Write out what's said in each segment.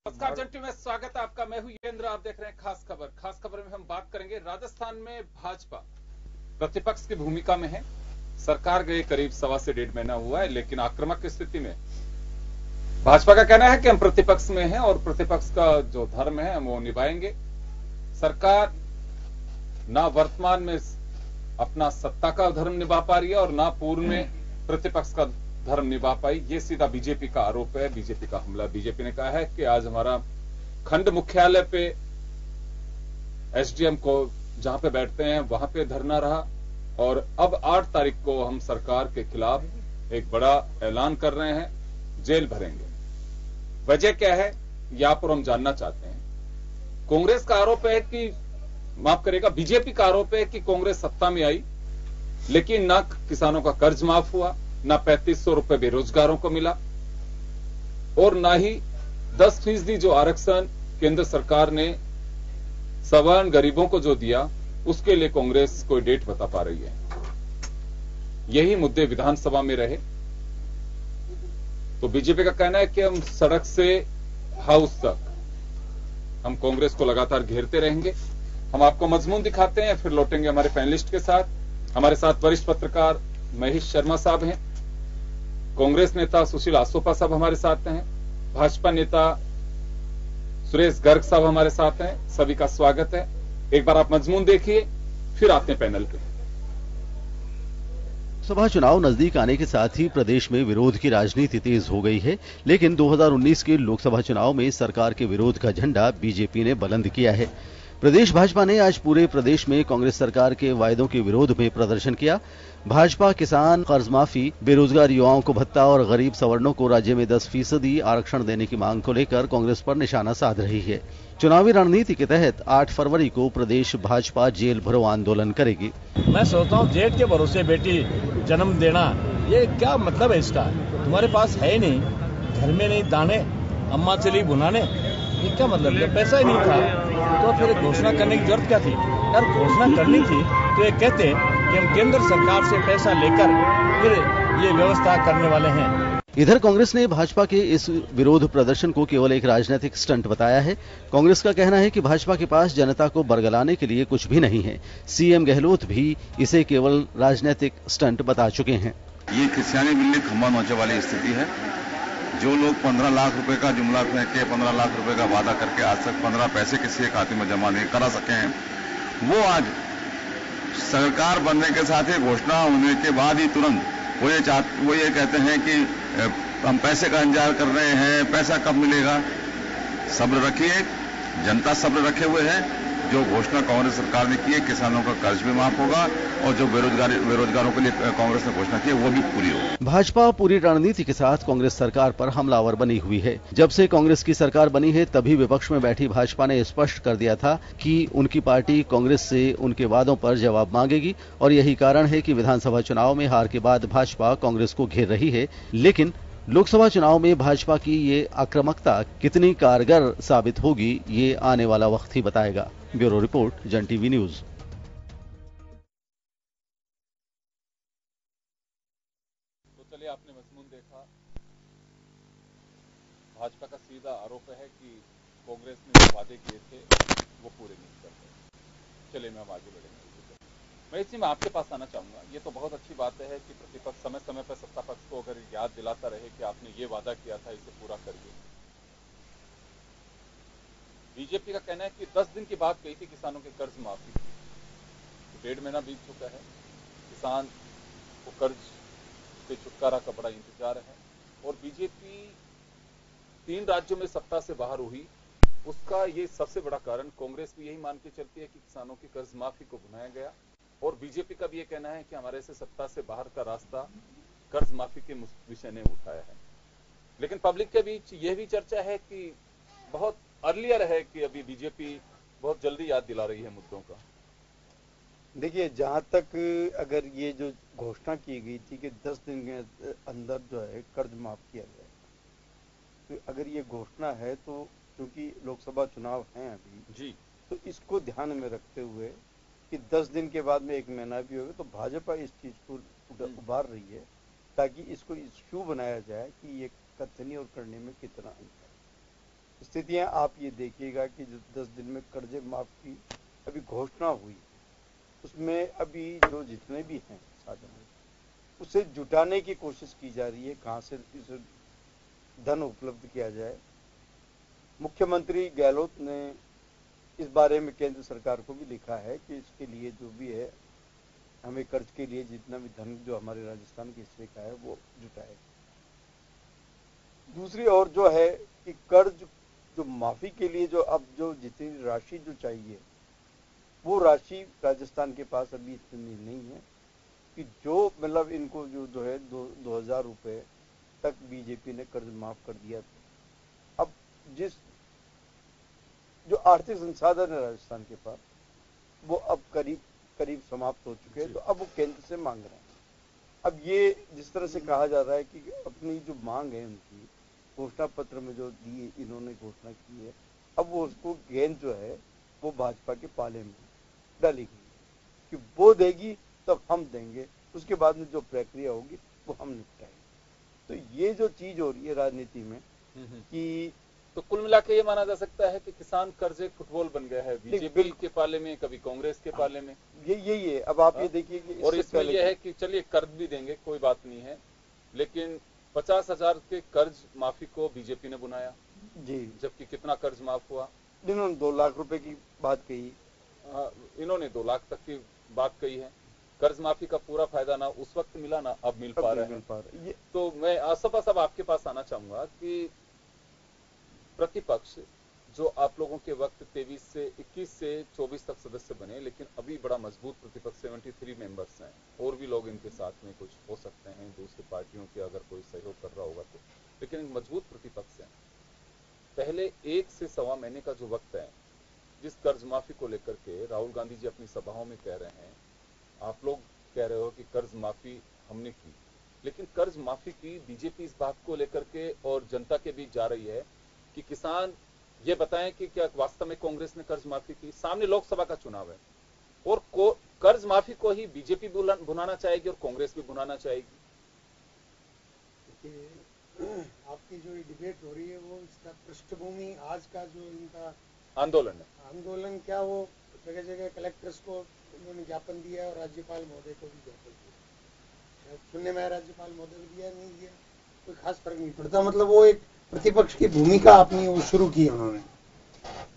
नमस्कार जंटू में स्वागत है आपका। मैं हूं येंद्र, आप देख रहे हैं खास खबर। खास खबर में हम बात करेंगे राजस्थान में भाजपा प्रतिपक्ष की भूमिका में है। सरकार गए करीब 1.25 से 1.5 महीना हुआ है, लेकिन आक्रामक की स्थिति में भाजपा का कहना है कि हम प्रतिपक्ष में हैं और प्रतिपक्ष का जो धर्म है हम वो निभाएंगे। सरकार ना वर्तमान में अपना सत्ता का धर्म निभा पा रही है और ना पूर्व में प्रतिपक्ष का धर्म निभा पाई। ये सीधा बीजेपी का आरोप है, बीजेपी का हमला। बीजेपी ने कहा है कि आज हमारा खंड मुख्यालय पे एसडीएम को जहां पे बैठते हैं वहां पे धरना रहा और अब 8 तारीख को हम सरकार के खिलाफ एक बड़ा ऐलान कर रहे हैं, जेल भरेंगे। वजह क्या है यहां पर हम जानना चाहते हैं। कांग्रेस का आरोप है कि माफ करेगा, बीजेपी का आरोप है कि कांग्रेस सत्ता में आई लेकिन ना किसानों का कर्ज माफ हुआ, ना 3500 रुपए बेरोजगारों को मिला और ना ही 10% जो आरक्षण केंद्र सरकार ने सवर्ण गरीबों को जो दिया उसके लिए कांग्रेस कोई डेट बता पा रही है। यही मुद्दे विधानसभा में रहे तो बीजेपी का कहना है कि हम सड़क से हाउस तक हम कांग्रेस को लगातार घेरते रहेंगे। हम आपको मजमून दिखाते हैं, फिर लौटेंगे हमारे पैनलिस्ट के साथ। हमारे साथ वरिष्ठ पत्रकार महेश शर्मा साहब हैं, कांग्रेस नेता सुशील आसोपा साहब हमारे साथ हैं, भाजपा नेता सुरेश गर्ग साहब हमारे साथ हैं। सभी का स्वागत है। एक बार आप मजमून देखिए, फिर आते हैं पैनल पे। लोकसभा चुनाव नजदीक आने के साथ ही प्रदेश में विरोध की राजनीति तेज हो गई है, लेकिन 2019 के लोकसभा चुनाव में सरकार के विरोध का झंडा बीजेपी ने बुलंद किया है। प्रदेश भाजपा ने आज पूरे प्रदेश में कांग्रेस सरकार के वायदों के विरोध में प्रदर्शन किया। भाजपा किसान कर्ज माफी, बेरोजगार युवाओं को भत्ता और गरीब सवर्णों को राज्य में 10% आरक्षण देने की मांग को लेकर कांग्रेस पर निशाना साध रही है। चुनावी रणनीति के तहत 8 फरवरी को प्रदेश भाजपा जेल भरो आंदोलन करेगी। मैं सोचता हूँ जेठ के भरोसे बेटी जन्म देना, ये क्या मतलब है इसका? तुम्हारे पास है ही नहीं, घर में नहीं दाने, अम्मा चली बुनाने, ये क्या मतलब? जब पैसा ही नहीं था तो फिर घोषणा करने की जरूरत क्या थी? यार घोषणा करनी थी तो ये कहते कि हम केंद्र सरकार से पैसा लेकर फिर ये व्यवस्था करने वाले हैं। इधर कांग्रेस ने भाजपा के इस विरोध प्रदर्शन को केवल एक राजनीतिक स्टंट बताया है। कांग्रेस का कहना है कि भाजपा के पास जनता को बरगलाने के लिए कुछ भी नहीं है। सीएम गहलोत भी इसे केवल राजनीतिक स्टंट बता चुके हैं। ये किसानी बिल्ली खंबा नोचे वाली स्थिति है। जो लोग 15 लाख रुपए का जुमला फेंक के 15 लाख रुपए का वादा करके आज तक 15 पैसे किसी के खाते में जमा नहीं करा सके हैं, वो आज सरकार बनने के साथ ही घोषणा होने के बाद ही तुरंत वो ये कहते हैं कि हम पैसे का इंतजार कर रहे हैं, पैसा कब मिलेगा। सब्र रखिए, जनता सब्र रखे हुए है। जो घोषणा कांग्रेस सरकार ने की है, किसानों का कर्ज भी माफ होगा और जो बेरोजगारों के लिए कांग्रेस ने घोषणा की है वो भी पूरी होगी। भाजपा पूरी रणनीति के साथ कांग्रेस सरकार पर हमलावर बनी हुई है। जब से कांग्रेस की सरकार बनी है तभी विपक्ष में बैठी भाजपा ने स्पष्ट कर दिया था कि उनकी पार्टी कांग्रेस से उनके वादों पर जवाब मांगेगी और यही कारण है कि विधानसभा चुनाव में हार के बाद भाजपा कांग्रेस को घेर रही है। लेकिन लोकसभा चुनाव में भाजपा की ये आक्रामकता कितनी कारगर साबित होगी, ये आने वाला वक्त ही बताएगा। ब्यूरो रिपोर्ट, जन टीवी न्यूज। तो चलिए, आपने मजमून देखा। भाजपा का सीधा आरोप है कि कांग्रेस ने जो वादे किए थे वो पूरे नहीं कर रहे। चलिए, मैं अब आगे बढ़ेंगे। मैं इसी में आपके पास आना चाहूंगा। ये तो बहुत अच्छी बात है कि प्रतिपक्ष समय समय पर सत्ता पक्ष को अगर याद दिलाता रहे कि आपने ये वादा किया था, इसे पूरा करिए। बीजेपी का कहना है कि 10 दिन की बात कही थी किसानों के कर्ज माफी की, तो 1.5 महीना बीत चुका है। किसान को कर्ज से छुटकारा का बड़ा इंतजार है और बीजेपी 3 राज्यों में सत्ता से बाहर हुई, उसका ये सबसे बड़ा कारण कांग्रेस भी यही मान के चलती है कि किसानों की कर्ज माफी को भुनाया गया और बीजेपी का भी ये कहना है कि हमारे से सत्ता से बाहर का रास्ता कर्ज माफी के विषय ने उठाया है। लेकिन पब्लिक के बीच यह भी चर्चा है कि बहुत अर्लियर है कि अभी बीजेपी बहुत जल्दी याद दिला रही है मुद्दों का। देखिए, जहां तक अगर ये जो घोषणा की गई थी कि 10 दिन के अंदर जो है कर्ज माफ किया जाए, तो अगर ये घोषणा है तो क्योंकि लोकसभा चुनाव हैं अभी जी, तो इसको ध्यान में रखते हुए कि 10 दिन के बाद में 1 महीना भी होगा, तो भाजपा इस चीज को उभार रही है ताकि इसको इश्यू बनाया जाए कि ये कथनी और करने में कितना अंतर है। स्थितियां आप ये देखिएगा कि जो 10 दिन में कर्जे माफ की अभी घोषणा हुई, उसमें अभी जो जितने भी हैं साधन उसे जुटाने की कोशिश की जा रही है, कहां से इस धन उपलब्ध किया जाए। मुख्यमंत्री गहलोत ने इस बारे में केंद्र सरकार को भी लिखा है कि इसके लिए जो भी है हमें कर्ज के लिए जितना भी धन जो हमारे राजस्थान के हिस्से का है वो जुटाए। दूसरी ओर जो है कि कर्ज जो माफी के लिए जो अब जो जितनी राशि जो चाहिए वो राशि राजस्थान के पास अभी इतनी नहीं है कि जो मतलब इनको जो है 2000 रुपए तक बीजेपी ने कर्ज माफ कर दिया था। अब जिस जो आर्थिक संसाधन है राजस्थान के पास वो अब करीब समाप्त हो चुके हैं, तो अब वो केंद्र से मांग रहे हैं। अब ये जिस तरह से कहा जा रहा है कि अपनी जो मांग है उनकी घोषणा पत्र में जो दी इन्होंने घोषणा की है, अब वो उसको गेंद जो है वो भाजपा के पाले में डाली गई कि वो देगी तब हम देंगे, उसके बाद में जो प्रक्रिया होगी वो हम निपटाएंगे। तो ये जो चीज हो रही है राजनीति में कि तो कुल मिला के ये माना जा सकता है कि किसान कर्ज एक फुटबॉल बन गया है, बीजेपी के पाले में, कभी कांग्रेस के पाले में। यही है। अब आप ये देखिए कि और इसमें यह है कि चलिए कर्ज भी देंगे, कोई बात नहीं है, लेकिन 50,000 के कर्ज माफी को बीजेपी ने बुनाया जी, जबकि कितना कर्ज माफ हुआ? इन्होंने 2 लाख रुपए की बात कही, इन्होंने 2 लाख तक की बात कही है। कर्ज माफी का पूरा फायदा ना उस वक्त मिला ना अब मिल पा रहा है। तो मैं आसपा साहब आपके पास आना चाहूंगा कि प्रतिपक्ष जो आप लोगों के वक्त 21 से 24 तक सदस्य बने, लेकिन अभी बड़ा मजबूत प्रतिपक्ष 73 मेंबर्स हैं, और भी लोग इनके साथ में कुछ हो सकते हैं दूसरी पार्टियों के अगर कोई सहयोग कर रहा होगा तो, लेकिन एक मजबूत प्रतिपक्ष है। पहले 1 से सवा महीने का जो वक्त है जिस कर्ज माफी को लेकर के राहुल गांधी जी अपनी सभाओं में कह रहे हैं, आप लोग कह रहे हो कि कर्ज माफी हमने की, लेकिन कर्ज माफी की बीजेपी इस बात को लेकर के और जनता के बीच जा रही है कि किसान ये बताएं कि क्या वास्तव में कांग्रेस ने कर्ज माफी की? सामने लोकसभा का चुनाव है और कर्ज माफी को ही बीजेपी भुनाना चाहेगी और कांग्रेस भी भुनाना चाहेगी। आपकी जो डिबेट हो रही है वो इसका पृष्ठभूमि आज का जो इनका आंदोलन क्या, वो जगह जगह कलेक्टर्स को उन्होंने ज्ञापन दिया और राज्यपाल महोदय को भी ज्ञापन दिया। सुनने में राज्यपाल महोदय को दिया नहीं दिया कोई खास फर्क नहीं पड़ता। मतलब वो एक प्रतिपक्ष की भूमिका अपनी वो शुरू की उन्होंने।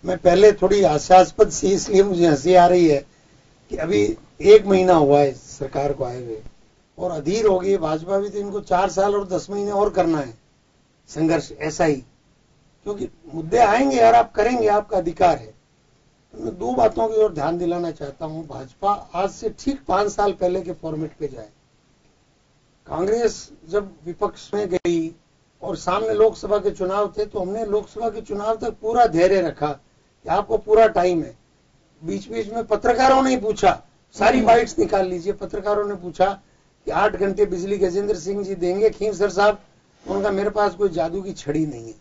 मैं पहले थोड़ी हास्यास्पद सी इसलिए मुझे हंसी आ रही है कि अभी 1 महीना हुआ है सरकार को आए हुए और अधीर हो गई भाजपा भी, तो इनको 4 साल और 10 महीने और करना है संघर्ष ऐसा ही, क्योंकि मुद्दे आएंगे और आप करेंगे, आपका अधिकार है। तो मैं 2 बातों की ओर ध्यान दिलाना चाहता हूं। भाजपा आज से ठीक 5 साल पहले के फॉर्मेट पे जाए। कांग्रेस जब विपक्ष में गई और सामने लोकसभा के चुनाव थे, तो हमने लोकसभा के चुनाव तक पूरा धैर्य रखा कि आपको पूरा टाइम है। बीच बीच में पत्रकारों ने पूछा, सारी बाइट्स निकाल लीजिए, पत्रकारों ने पूछा कि 8 घंटे बिजली गजेंद्र सिंह जी देंगे खींवसर साहब? उनका मेरे पास कोई जादू की छड़ी नहीं है।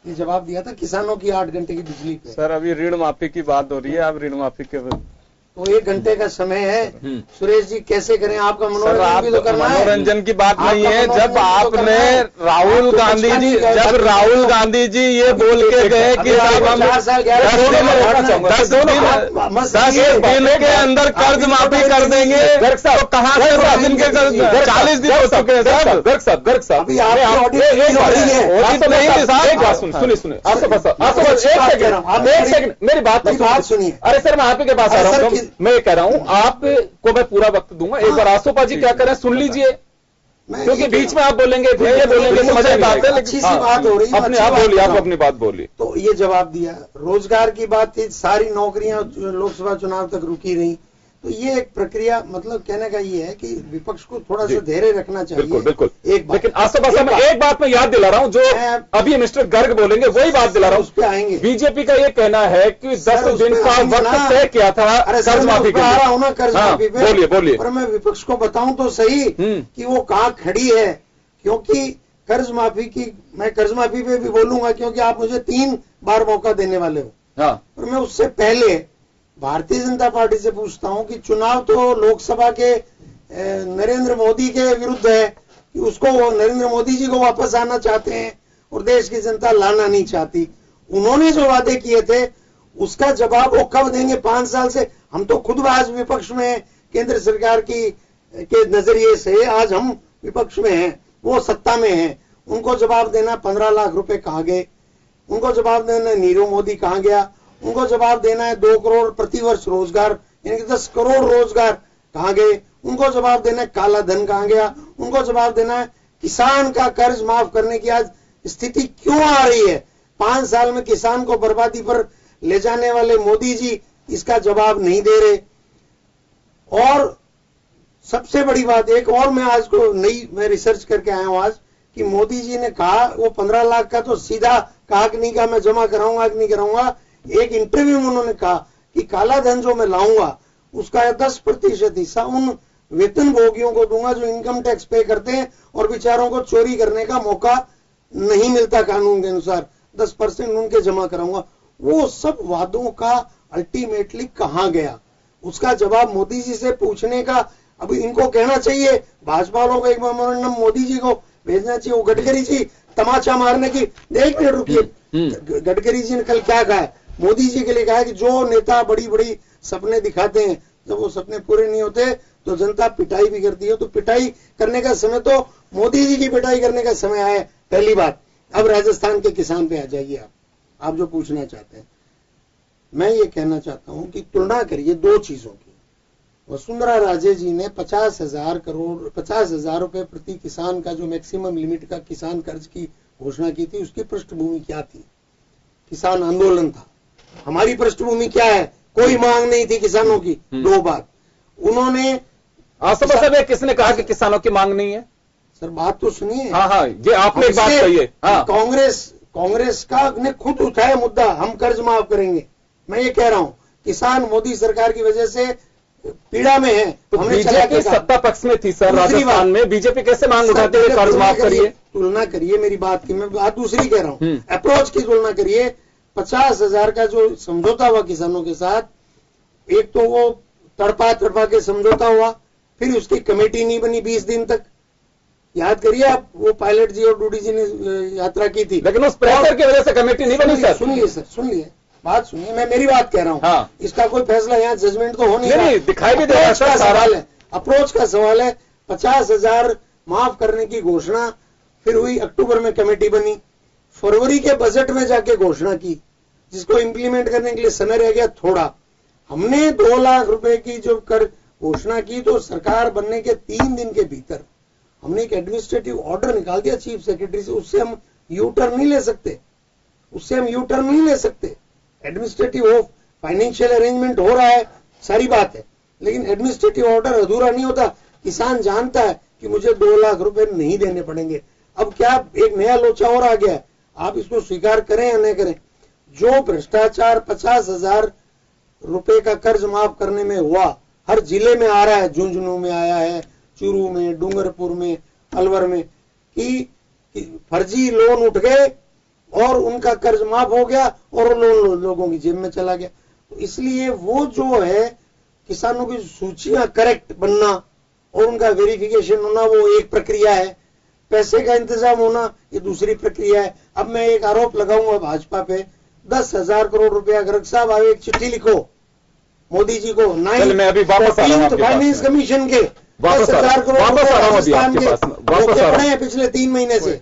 ये जवाब दिया था किसानों की 8 घंटे की बिजली पे। सर अभी ऋण माफी की बात हो रही है, आप ऋण माफी के तो 1 घंटे का समय है। सुरेश जी कैसे करें? आपका मनोरंजन भी तो करना है। मनोरंजन की बात नहीं है। जब आपने राहुल गांधी जी ये बोल के गए कि अब हम 4 साल 10 दिन के अंदर कर्ज माफी कर देंगे, तो कहां से 10 दिन के कर्ज 40 दिन हो चुके हैं सर। गर्ग साहब अभी सुनिए, मेरी बात सुनिए। अरे सर मैं आप ही के पास आ रहा हूँ। मैं कह रहा हूँ आपको मैं पूरा वक्त दूंगा। एक बार आसोपा जी क्या करें सुन लीजिए, क्योंकि बीच में आप बोलेंगे फिर ये बोलेंगे, समझ में बात है। अच्छी सी बात हो रही है, अपने आप बोलिए, आप अपनी बात बोलिए। तो ये जवाब दिया, रोजगार की बात थी, सारी नौकरियां लोकसभा चुनाव तक रुकी रही। तो ये एक प्रक्रिया, मतलब कहने का ये है कि विपक्ष को थोड़ा सा धैर्य रखना चाहिए। बिल्कुल बिल्कुल। एक बात, लेकिन आसोपा साहब एक बात मैं याद दिला रहा हूं, जो अभी मिस्टर गर्ग बोलेंगे वही बात दिला रहा हूं। उस पे आएंगे। बीजेपी का ये कहना है कि 10 दिन का वक्त तय किया था कर्ज माफी के लिए। ना कर्ज माफी पे बोलिए। पर मैं विपक्ष को बताऊं तो सही कि वो कहाँ खड़ी है, क्योंकि कर्ज माफी की, मैं कर्ज माफी पे भी बोलूंगा क्योंकि आप मुझे 3 बार मौका देने वाले हो। पर मैं उससे पहले भारतीय जनता पार्टी से पूछता हूं कि चुनाव तो लोकसभा के नरेंद्र मोदी के विरुद्ध है कि उसको नरेंद्र मोदी जी को वापस आना चाहते हैं और देश की जनता लाना नहीं चाहती। उन्होंने जो वादे किए थे उसका जवाब वो कब देंगे? 5 साल से हम तो खुद आज विपक्ष में हैं, केंद्र सरकार के नजरिए से आज हम विपक्ष में हैं, वो सत्ता में हैं। उनको जवाब देना 15 लाख रुपए कहां गए, उनको जवाब देना नीरव मोदी कहां गया, उनको जवाब देना है 2 करोड़ प्रतिवर्ष रोजगार यानी कि 10 करोड़ रोजगार कहां गए, उनको जवाब देना है काला धन कहां गया, उनको जवाब देना है किसान का कर्ज माफ करने की आज स्थिति क्यों आ रही है। 5 साल में किसान को बर्बादी पर ले जाने वाले मोदी जी इसका जवाब नहीं दे रहे। और सबसे बड़ी बात एक और मैं आज को मैं रिसर्च करके आया हूं आज कि मोदी जी ने कहा वो 15 लाख का तो सीधा कहा कि नहीं कहा मैं जमा कराऊंगा कि नहीं कराऊंगा। एक इंटरव्यू में उन्होंने कहा कि काला धन जो मैं लाऊंगा उसका 10% हिस्सा उन वेतन भोगियों को दूंगा जो इनकम टैक्स पे करते हैं और बेचारों को चोरी करने का मौका नहीं मिलता कानून के अनुसार, 10% उनके जमा कराऊंगा। वो सब वादों का अल्टीमेटली कहां गया, उसका जवाब मोदी जी से पूछने का अब इनको कहना चाहिए। भाजपा वालों को एक मेमोरेंडम मोदी जी को भेजना चाहिए। वो गडकरी जी तमाचा मारने की, एक मिनट रुकिए, गडकरी जी ने कल क्या कहा है? मोदी जी के लिए कहा है कि जो नेता बड़ी बड़ी सपने दिखाते हैं जब वो सपने पूरे नहीं होते तो जनता पिटाई भी करती है। तो पिटाई करने का समय तो मोदी जी की पिटाई करने का समय आया, पहली बात। अब राजस्थान के किसान पे आ जाइए आप जो पूछना चाहते हैं। मैं ये कहना चाहता हूं कि तुलना करिए 2 चीजों की। वसुंधरा राजे जी ने 50,000 रुपए प्रति किसान का जो मैक्सिमम लिमिट का किसान कर्ज की घोषणा की थी, उसकी पृष्ठभूमि क्या थी? किसान आंदोलन था। हमारी पृष्ठभूमि क्या है? कोई मांग नहीं थी किसानों की। 2 बात उन्होंने साहब किसने कहा कि किसानों की मांग नहीं है? सर बात तो सुनिए। हाँ, ये आपने एक बात कही है। हाँ। कांग्रेस का ने खुद उठाया मुद्दा, हम कर्ज माफ करेंगे। मैं ये कह रहा हूं किसान मोदी सरकार की वजह से पीड़ा में है। तो बीजेपी सत्ता पक्ष में थी सर राजस्थान में, बीजेपी कैसे मांग उठाते हुए कर्ज माफ करिए? तुलना करिए मेरी बात की, मैं बात दूसरी कह रहा हूं, अप्रोच की तुलना करिए। 50,000 का जो समझौता हुआ किसानों के साथ, एक तो वो तड़पा के समझौता हुआ, फिर उसकी कमेटी नहीं बनी 20 दिन तक। याद करिए आप, वो पायलट जी और डूडी जी ने यात्रा की थी, लेकिन उस प्रेशर की वजह से कमेटी नहीं बनी सर। सुनिए बात सुनिए, मैं मेरी बात कह रहा हूं। हाँ। इसका कोई फैसला यहाँ जजमेंट तो हो नहीं, दिखाई भी दे रहा है। सवाल है, अप्रोच का सवाल है। 50,000 माफ करने की घोषणा फिर हुई, अक्टूबर में कमेटी बनी, फरवरी के बजट में जाके घोषणा की, जिसको इंप्लीमेंट करने के लिए समय रह गया थोड़ा। हमने 2 लाख रुपए की जो कर घोषणा की तो सरकार बनने के 3 दिन के भीतर हमने एक एडमिनिस्ट्रेटिव ऑर्डर निकाल दिया चीफ सेक्रेटरी से। उससे हम यू टर्न नहीं ले सकते। एडमिनिस्ट्रेटिव हो, फाइनेंशियल अरेंजमेंट हो रहा है, सारी बात है, लेकिन एडमिनिस्ट्रेटिव ऑर्डर अधूरा नहीं होता। किसान जानता है कि मुझे 2 लाख रुपए नहीं देने पड़ेंगे। अब क्या एक नया लोचा और आ गया है, आप इसको स्वीकार करें या नहीं करें। जो भ्रष्टाचार 50,000 रुपए का कर्ज माफ करने में हुआ, हर जिले में आ रहा है, झुंझुनू में आया है, चूरू में, डूंगरपुर में, अलवर में, कि फर्जी लोन उठ गए और उनका कर्ज माफ हो गया और लोन लोगों की जेब में चला गया। तो इसलिए वो जो है किसानों की सूचियां करेक्ट बनना और उनका वेरिफिकेशन होना वो एक प्रक्रिया है, पैसे का इंतजाम होना ये दूसरी प्रक्रिया है। अब मैं एक आरोप लगाऊंगा भाजपा पे, 10,000 करोड़ रुपया गर्ग साहब आप एक चिट्ठी लिखो मोदी जी को, 9th फाइनेंस कमीशन के 10,000 करोड़ राजस्थान के पड़े हैं पिछले 3 महीने से।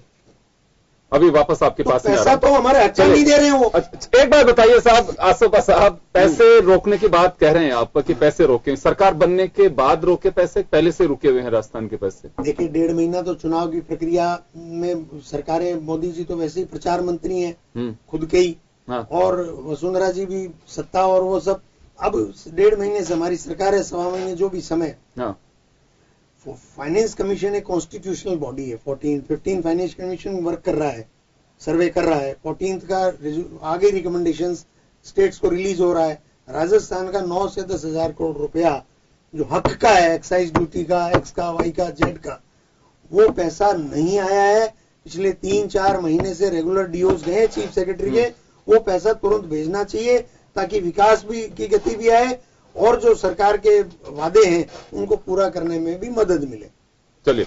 अभी वापस आपके पास पैसा तो हमारे हक नहीं दे रहे हैं वो। एक बात बताइए साहब, आसोपा साहब, पैसे रोकने की बात कह रहे हैं आप कि पैसे रोके, सरकार बनने के बाद रोके पैसे, पहले से रुके हुए हैं राजस्थान के पैसे? देखिए 1.5 महीना तो चुनाव की प्रक्रिया में सरकारें, मोदी जी तो वैसे ही प्रचार मंत्री हैं खुद के ही, और वसुंधरा जी भी सत्ता और वो सब। अब 1.5 महीने से हमारी सरकार है, 1.25 महीने जो भी समय। फाइनेंस कमीशन एक कॉन्स्टिट्यूशनल बॉडी है, 15 फाइनेंस कमीशन वर्क कर रहा है, सर्वे कर रहा है। 14 का आगे रिकमेंडेशंस स्टेट्स को रिलीज हो रहा है। राजस्थान का 9 से 10,000 करोड़ रुपया जो हक का है, एक्साइज ड्यूटी का, एक्स का, वाई का, जेड का, वो पैसा नहीं आया है। पिछले 3-4 महीने से रेगुलर डीओज गए चीफ सेक्रेटरी के, वो पैसा तुरंत भेजना चाहिए ताकि विकास भी की गति भी आए और जो सरकार के वादे हैं उनको पूरा करने में भी मदद मिले। चलिए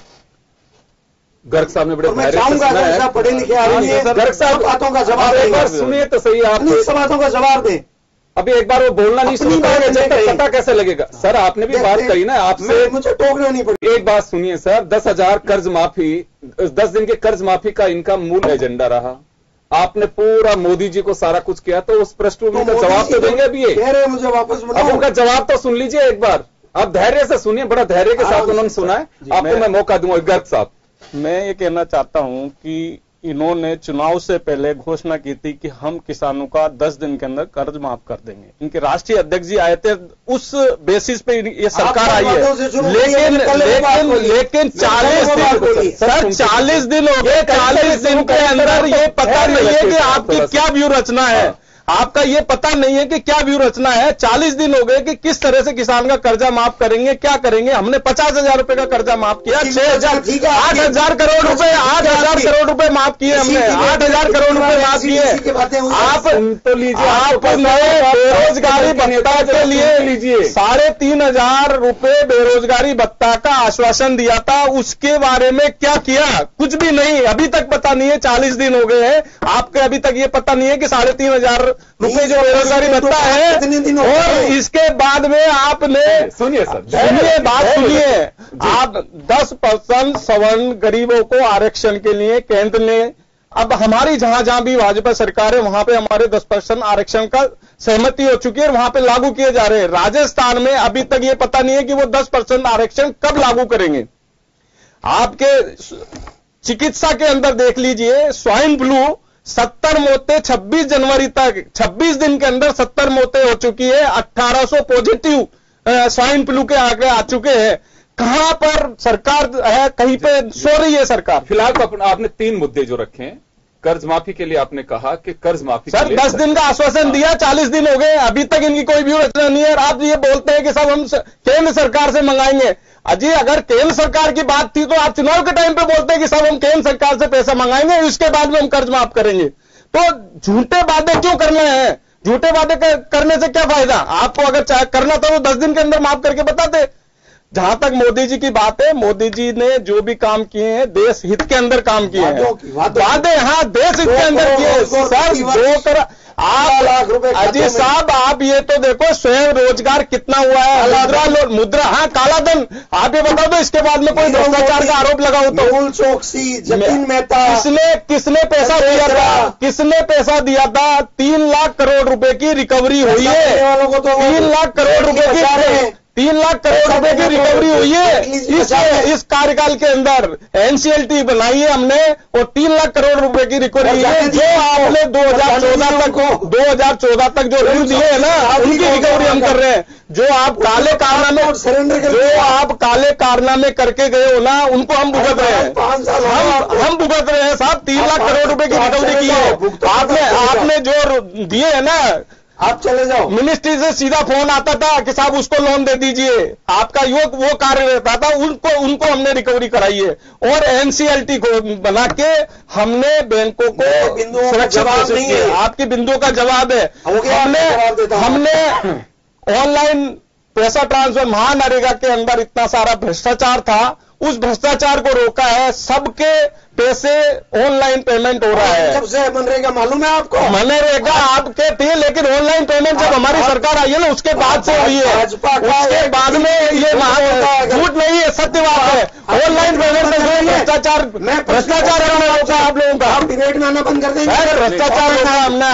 गर्ग साहब ने बड़े मैं चाहूंगा अगर पढ़े लिखे आदमी है, गर्ग साहब बातों का जवाब एक बार सुनिए तो सही, आप बातों का जवाब दें। अभी एक बार वो बोलना नहीं शुरू करेंगे जब तक पता कैसे लगेगा। सर आपने भी बात करी ना, आपसे मुझे टोकना नहीं पड़ी। एक बात सुनिए सर, 10,000 कर्ज माफी, 10 दिन के कर्ज माफी का इनका मूल एजेंडा रहा। आपने पूरा मोदी जी को सारा कुछ किया, तो उस पृष्ठभूमि का जवाब तो देंगे अभी ये। कह रहे मुझे वापस अब उनका जवाब तो सुन लीजिए एक बार, आप धैर्य से सुनिए, बड़ा धैर्य के साथ उन्होंने सुना है। आपको मैं मौका दूंगा गर्ग साहब। मैं ये कहना चाहता हूं कि इन्होंने चुनाव से पहले घोषणा की थी कि हम किसानों का 10 दिन के अंदर कर्ज माफ कर देंगे। इनके राष्ट्रीय अध्यक्ष जी आए थे, उस बेसिस पे ये सरकार आई है। लेकिन 40 दिन, सर 40 दिन हो गए, 40 दिन के अंदर ये पता नहीं है कि आपकी क्या व्यू रचना है, आपका ये पता नहीं है कि क्या व्यू रचना है। 40 दिन हो गए कि किस तरह से किसान का कर्जा माफ करेंगे, क्या करेंगे। हमने 50,000 रुपए का कर्जा माफ किया, 8,000 करोड़ रुपए, 8,000 करोड़ रुपए माफ किए हमने, 8,000 करोड़ रुपए माफ किए। आप तो लीजिए, आप नए बेरोजगारी भत्ता के लिए लीजिए 3,500 रुपए बेरोजगारी भत्ता का आश्वासन दिया था, उसके बारे में क्या किया? कुछ भी नहीं, अभी तक पता नहीं है। 40 दिन हो गए हैं, आपके अभी तक ये पता नहीं है कि 3,500 रुपए जो बेरोजगारी भत्ता है, और इसके बाद में आपने सुनिए सर, सुनिए बात सुनिए, आप 10% सवर्ण गरीबों को आरक्षण के लिए केंद्र ने, अब हमारी जहां जहां भी भाजपा सरकार है वहां पे हमारे 10% आरक्षण का सहमति हो चुकी है और वहां पे लागू किए जा रहे हैं। राजस्थान में अभी तक ये पता नहीं है कि वो 10% आरक्षण कब लागू करेंगे। आपके चिकित्सा के अंदर देख लीजिए, स्वाइन फ्लू 70 मौतें 26 जनवरी तक, 26 दिन के अंदर 70 मौतें हो चुकी है। 1800 पॉजिटिव स्वाइन फ्लू के आंकड़े आ चुके हैं। कहां पर सरकार है, कहीं पे सो रही है सरकार। फिलहाल तो आपने 3 मुद्दे जो रखे हैं, कर्ज माफी के लिए आपने कहा कि कर्ज माफी सर 10 दिन का आश्वासन दिया, 40 दिन हो गए, अभी तक इनकी कोई व्यू रचना नहीं है। और आप ये बोलते हैं कि सब हम केंद्र सरकार से मंगाएंगे। अजी अगर केंद्र सरकार की बात थी तो आप चुनाव के टाइम पे बोलते हैं कि सब हम केंद्र सरकार से पैसा मंगाएंगे, उसके बाद में हम कर्ज माफ करेंगे। तो झूठे वादे क्यों करने हैं? झूठे वादे करने से क्या फायदा? आपको अगर करना था तो 10 दिन के अंदर माफ करके बताते। जहां तक मोदी जी की बात है, मोदी जी ने जो भी काम किए हैं देश हित के अंदर काम किए हैं। वादे हाँ देश हित के अंदर किए सर। 2 करोड़ आप लाख रुपए। अजीत साहब आप ये तो देखो स्वयं रोजगार कितना हुआ है, मुद्रा हाँ काला धन। आप ये बता दो इसके बाद में कोई भ्रष्टाचार का आरोप लगा हो तो। मेहुल चोकसी, जतिन मेहता, किसने पैसा दिया था? किसने पैसा दिया था? 3 लाख करोड़ रुपए की रिकवरी हुई है। 3 लाख करोड़ रुपए की 3 लाख करोड़ रुपए की रिकवरी हुई है इस कार्यकाल के अंदर। एनसीएलटी बनाई है हमने और 3 लाख करोड़ रुपए की रिकवरी है। जो आपने 2014 तक जो ऋण दिए है ना, उनकी रिकवरी हम कर रहे हैं। जो आप काले कारनामे करके गए हो ना, उनको हम भुगत रहे हैं। हम भुगत रहे हैं साहब। 3 लाख करोड़ रुपए की रिकवरी की है आपने जो दिए है ना। आप चले जाओ। मिनिस्ट्री से सीधा फोन आता था कि साहब उसको लोन दे दीजिए, आपका वो कार्य रहता था। उनको हमने रिकवरी कराई है और एनसीएलटी को बना के हमने बैंकों को सुरक्षित नहीं है। आपकी बिंदुओं का जवाब है। हमने ऑनलाइन पैसा ट्रांसफर, महानरेगा के अंदर इतना सारा भ्रष्टाचार था, उस भ्रष्टाचार को रोका है। सबके पैसे ऑनलाइन पेमेंट हो रहा है। जब से मनरेगा मालूम है आपको? मनरेगा आपके थे, लेकिन ऑनलाइन पेमेंट जब हमारी सरकार आई है ना उसके बाद से हुई है। उसके बाद में ये झूठ नहीं है, सत्य बात है। ऑनलाइन पेमेंट में भ्रष्टाचार हमने रोका आप लोगों का। आप डिबेट में आना बंद कर देंगे। भ्रष्टाचार रोका हमने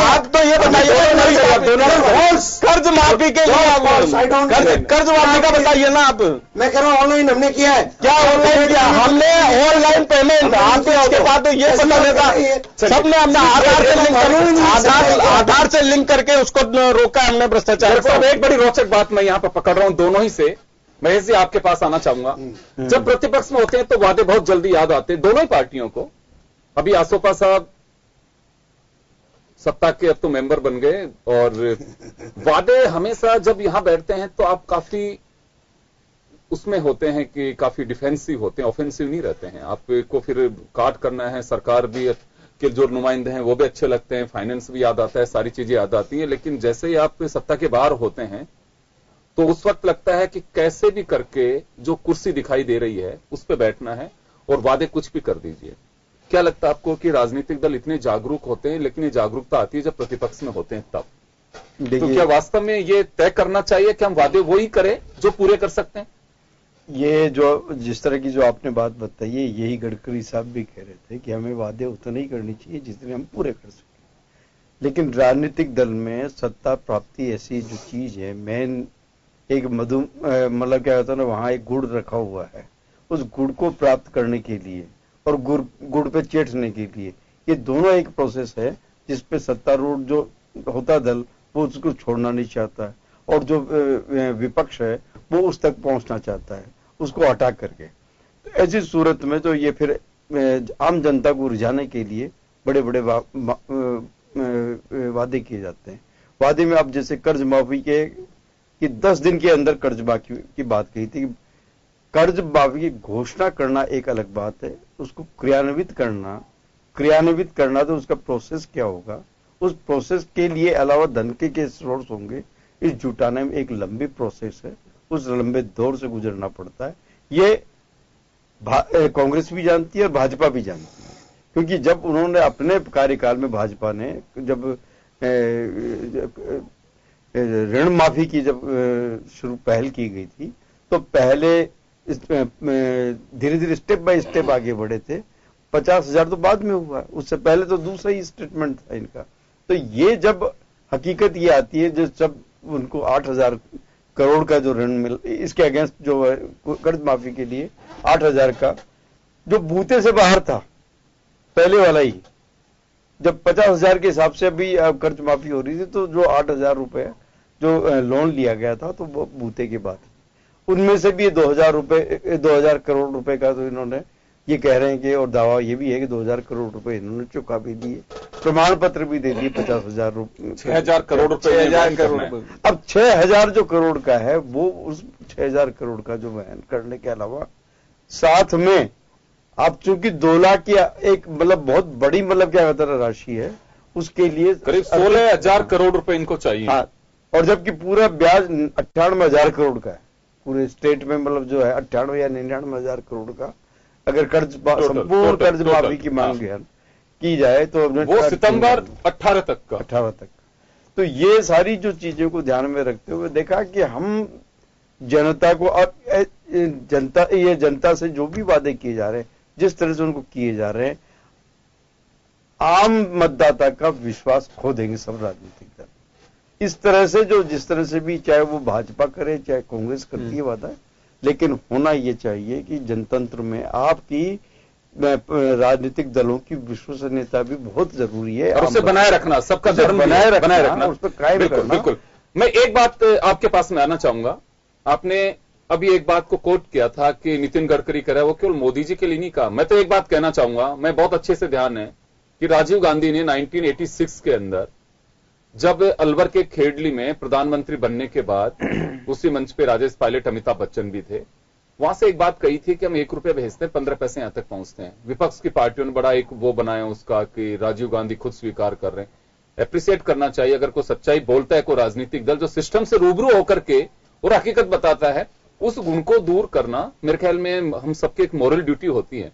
आप तो ये बताइए कर्ज माफी के लिए, कर्ज माफी का बताइए ना आप। मैं कह रहा हूँ ऑनलाइन हमने किया है। क्या ऑनलाइन किया? हमने ऑनलाइन पेमेंट आपके उसके बाद ये पता लेता सबने हमने आधार से लिंक करके उसको रोका हमने भ्रष्टाचार। एक बड़ी रोचक बात मैं यहां पर पकड़ रहा हूं दोनों ही से। महेश जी आपके पास आना चाहूंगा। जब प्रतिपक्ष में होते हैं तो वादे बहुत जल्दी याद आते हैं दोनों ही पार्टियों को। अभी आसोपा साहब सत्ता के अब तो मेंबर बन गए और वादे हमेशा जब यहां बैठते हैं तो आप काफी उसमें होते हैं कि काफी डिफेंसिव होते हैं, ऑफेंसिव नहीं रहते हैं। आपको फिर काट करना है, सरकार भी के जो नुमाइंदे हैं वो भी अच्छे लगते हैं, फाइनेंस भी याद आता है, सारी चीजें याद आती हैं। लेकिन जैसे ही आप सत्ता के बाहर होते हैं तो उस वक्त लगता है कि कैसे भी करके जो कुर्सी दिखाई दे रही है उस पर बैठना है और वादे कुछ भी कर दीजिए। क्या लगता है आपको कि राजनीतिक दल इतने जागरूक होते हैं, लेकिन ये जागरूकता आती है जब प्रतिपक्ष में होते हैं तब? तो क्या वास्तव में ये तय करना चाहिए कि हम वादे वो ही करें जो पूरे कर सकते हैं? ये जो जिस तरह की जो आपने बात बताई है, यही गडकरी साहब भी कह रहे थे कि हमें वादे उतने ही करनी चाहिए जितने हम पूरे कर सकें। लेकिन राजनीतिक दल में सत्ता प्राप्ति ऐसी जो चीज है, मेन एक मतलब क्या होता है ना, वहां एक गुड़ रखा हुआ है, उस गुड़ को प्राप्त करने के लिए और गुड़ पे चेटने के लिए, ये दोनों एक प्रोसेस है जिसपे सत्तारूढ़ जो होता दल वो उसको छोड़ना नहीं चाहता है, और जो विपक्ष है वो उस तक पहुंचना चाहता है उसको हटा करके। तो ऐसी सूरत में तो ये फिर आम जनता को रिझाने के लिए बड़े बड़े वादे किए जाते हैं। वादे में आप जैसे कर्ज माफी के कि 10 दिन के अंदर कर्ज माफी की बात कही थी। कर्ज माफी की घोषणा करना एक अलग बात है, उसको क्रियान्वित करना तो उसका प्रोसेस क्या होगा, उस प्रोसेस के लिए अलावा धन के सोर्स होंगे, इस जुटाने में एक लंबी प्रोसेस है, उस लंबे दौर से गुजरना पड़ता है। ये कांग्रेस भी जानती है और भाजपा भी जानती है, क्योंकि जब उन्होंने अपने कार्यकाल में भाजपा ने जब ऋण माफी की जब शुरू पहल की गई थी, तो पहले धीरे धीरे स्टेप बाय स्टेप आगे बढ़े थे। 50,000 तो बाद में हुआ, उससे पहले तो दूसरा ही स्टेटमेंट था इनका। तो ये जब हकीकत ये आती है जब उनको 8,000 करोड़ का जो ऋण मिल, इसके अगेंस्ट जो कर्ज माफी के लिए 8,000 का जो बूते से बाहर था पहले वाला ही, जब 50,000 के हिसाब से अभी कर्ज माफी हो रही थी, तो जो 8,000 रुपए जो लोन लिया गया था तो वो बूते की बात है। उनमें से भी 2,000 करोड़ रुपए का तो इन्होंने ये कह रहे हैं कि, और दावा ये भी है कि 2,000 करोड़ रुपए इन्होंने चुका भी दिए, प्रमाण पत्र भी दे दिए 50,000 रुपए, 6,000 करोड़ रुपए। 6,000 करोड़। अब 6,000 जो करोड़ का है वो उस 6,000 करोड़ का जो वहन करने के अलावा साथ में आप चूंकि 2 लाख की एक मतलब बहुत बड़ी मतलब क्या होता है राशि है, उसके लिए करीब 16,000 करोड़ रुपए इनको चाहिए। हाँ, और जबकि पूरा ब्याज 98,000 करोड़ का है पूरे स्टेट में, मतलब जो है 98 या 99,000 करोड़ का अगर संपूर्ण कर्ज माफी की मांग की जाए तो वो सितंबर 18 तक का 18 तक। तो ये सारी जो चीजों को ध्यान में रखते हुए देखा कि हम जनता को जनता से जो भी वादे किए जा रहे हैं, जिस तरह से उनको किए जा रहे हैं, आम मतदाता का विश्वास खो देंगे सब राजनीतिक दल। इस तरह से जिस तरह से भी, चाहे वो भाजपा करे चाहे कांग्रेस करती है वादा, लेकिन होना ये चाहिए कि जनतंत्र में आपकी राजनीतिक दलों की विश्वसनीयता भी बहुत जरूरी है, और उसे बनाए रखना, सबका धर्म बनाए रखना, उस पर कायम करना। बिल्कुल। मैं एक बात आपके पास में आना चाहूंगा। आपने अभी एक बात को कोट किया था कि नितिन गडकरी कह रहा है, वो केवल मोदी जी के लिए नहीं कहा। मैं तो एक बात कहना चाहूंगा, मैं बहुत अच्छे से ध्यान है कि राजीव गांधी ने 1986 के अंदर जब अलवर के खेडली में प्रधानमंत्री बनने के बाद उसी मंच पे राजेश पायलट, अमिताभ बच्चन भी थे, वहां से एक बात कही थी कि हम 1 रुपए भेजते हैं 15 पैसे यहां तक पहुंचते हैं। विपक्ष की पार्टियों ने बड़ा एक वो बनाया उसका कि राजीव गांधी खुद स्वीकार कर रहे हैं। एप्रिसिएट करना चाहिए अगर कोई सच्चाई बोलता है कोई राजनीतिक दल जो सिस्टम से रूबरू होकर के और हकीकत बताता है, उस गुण को दूर करना मेरे ख्याल में हम सबकी एक मॉरल ड्यूटी होती है।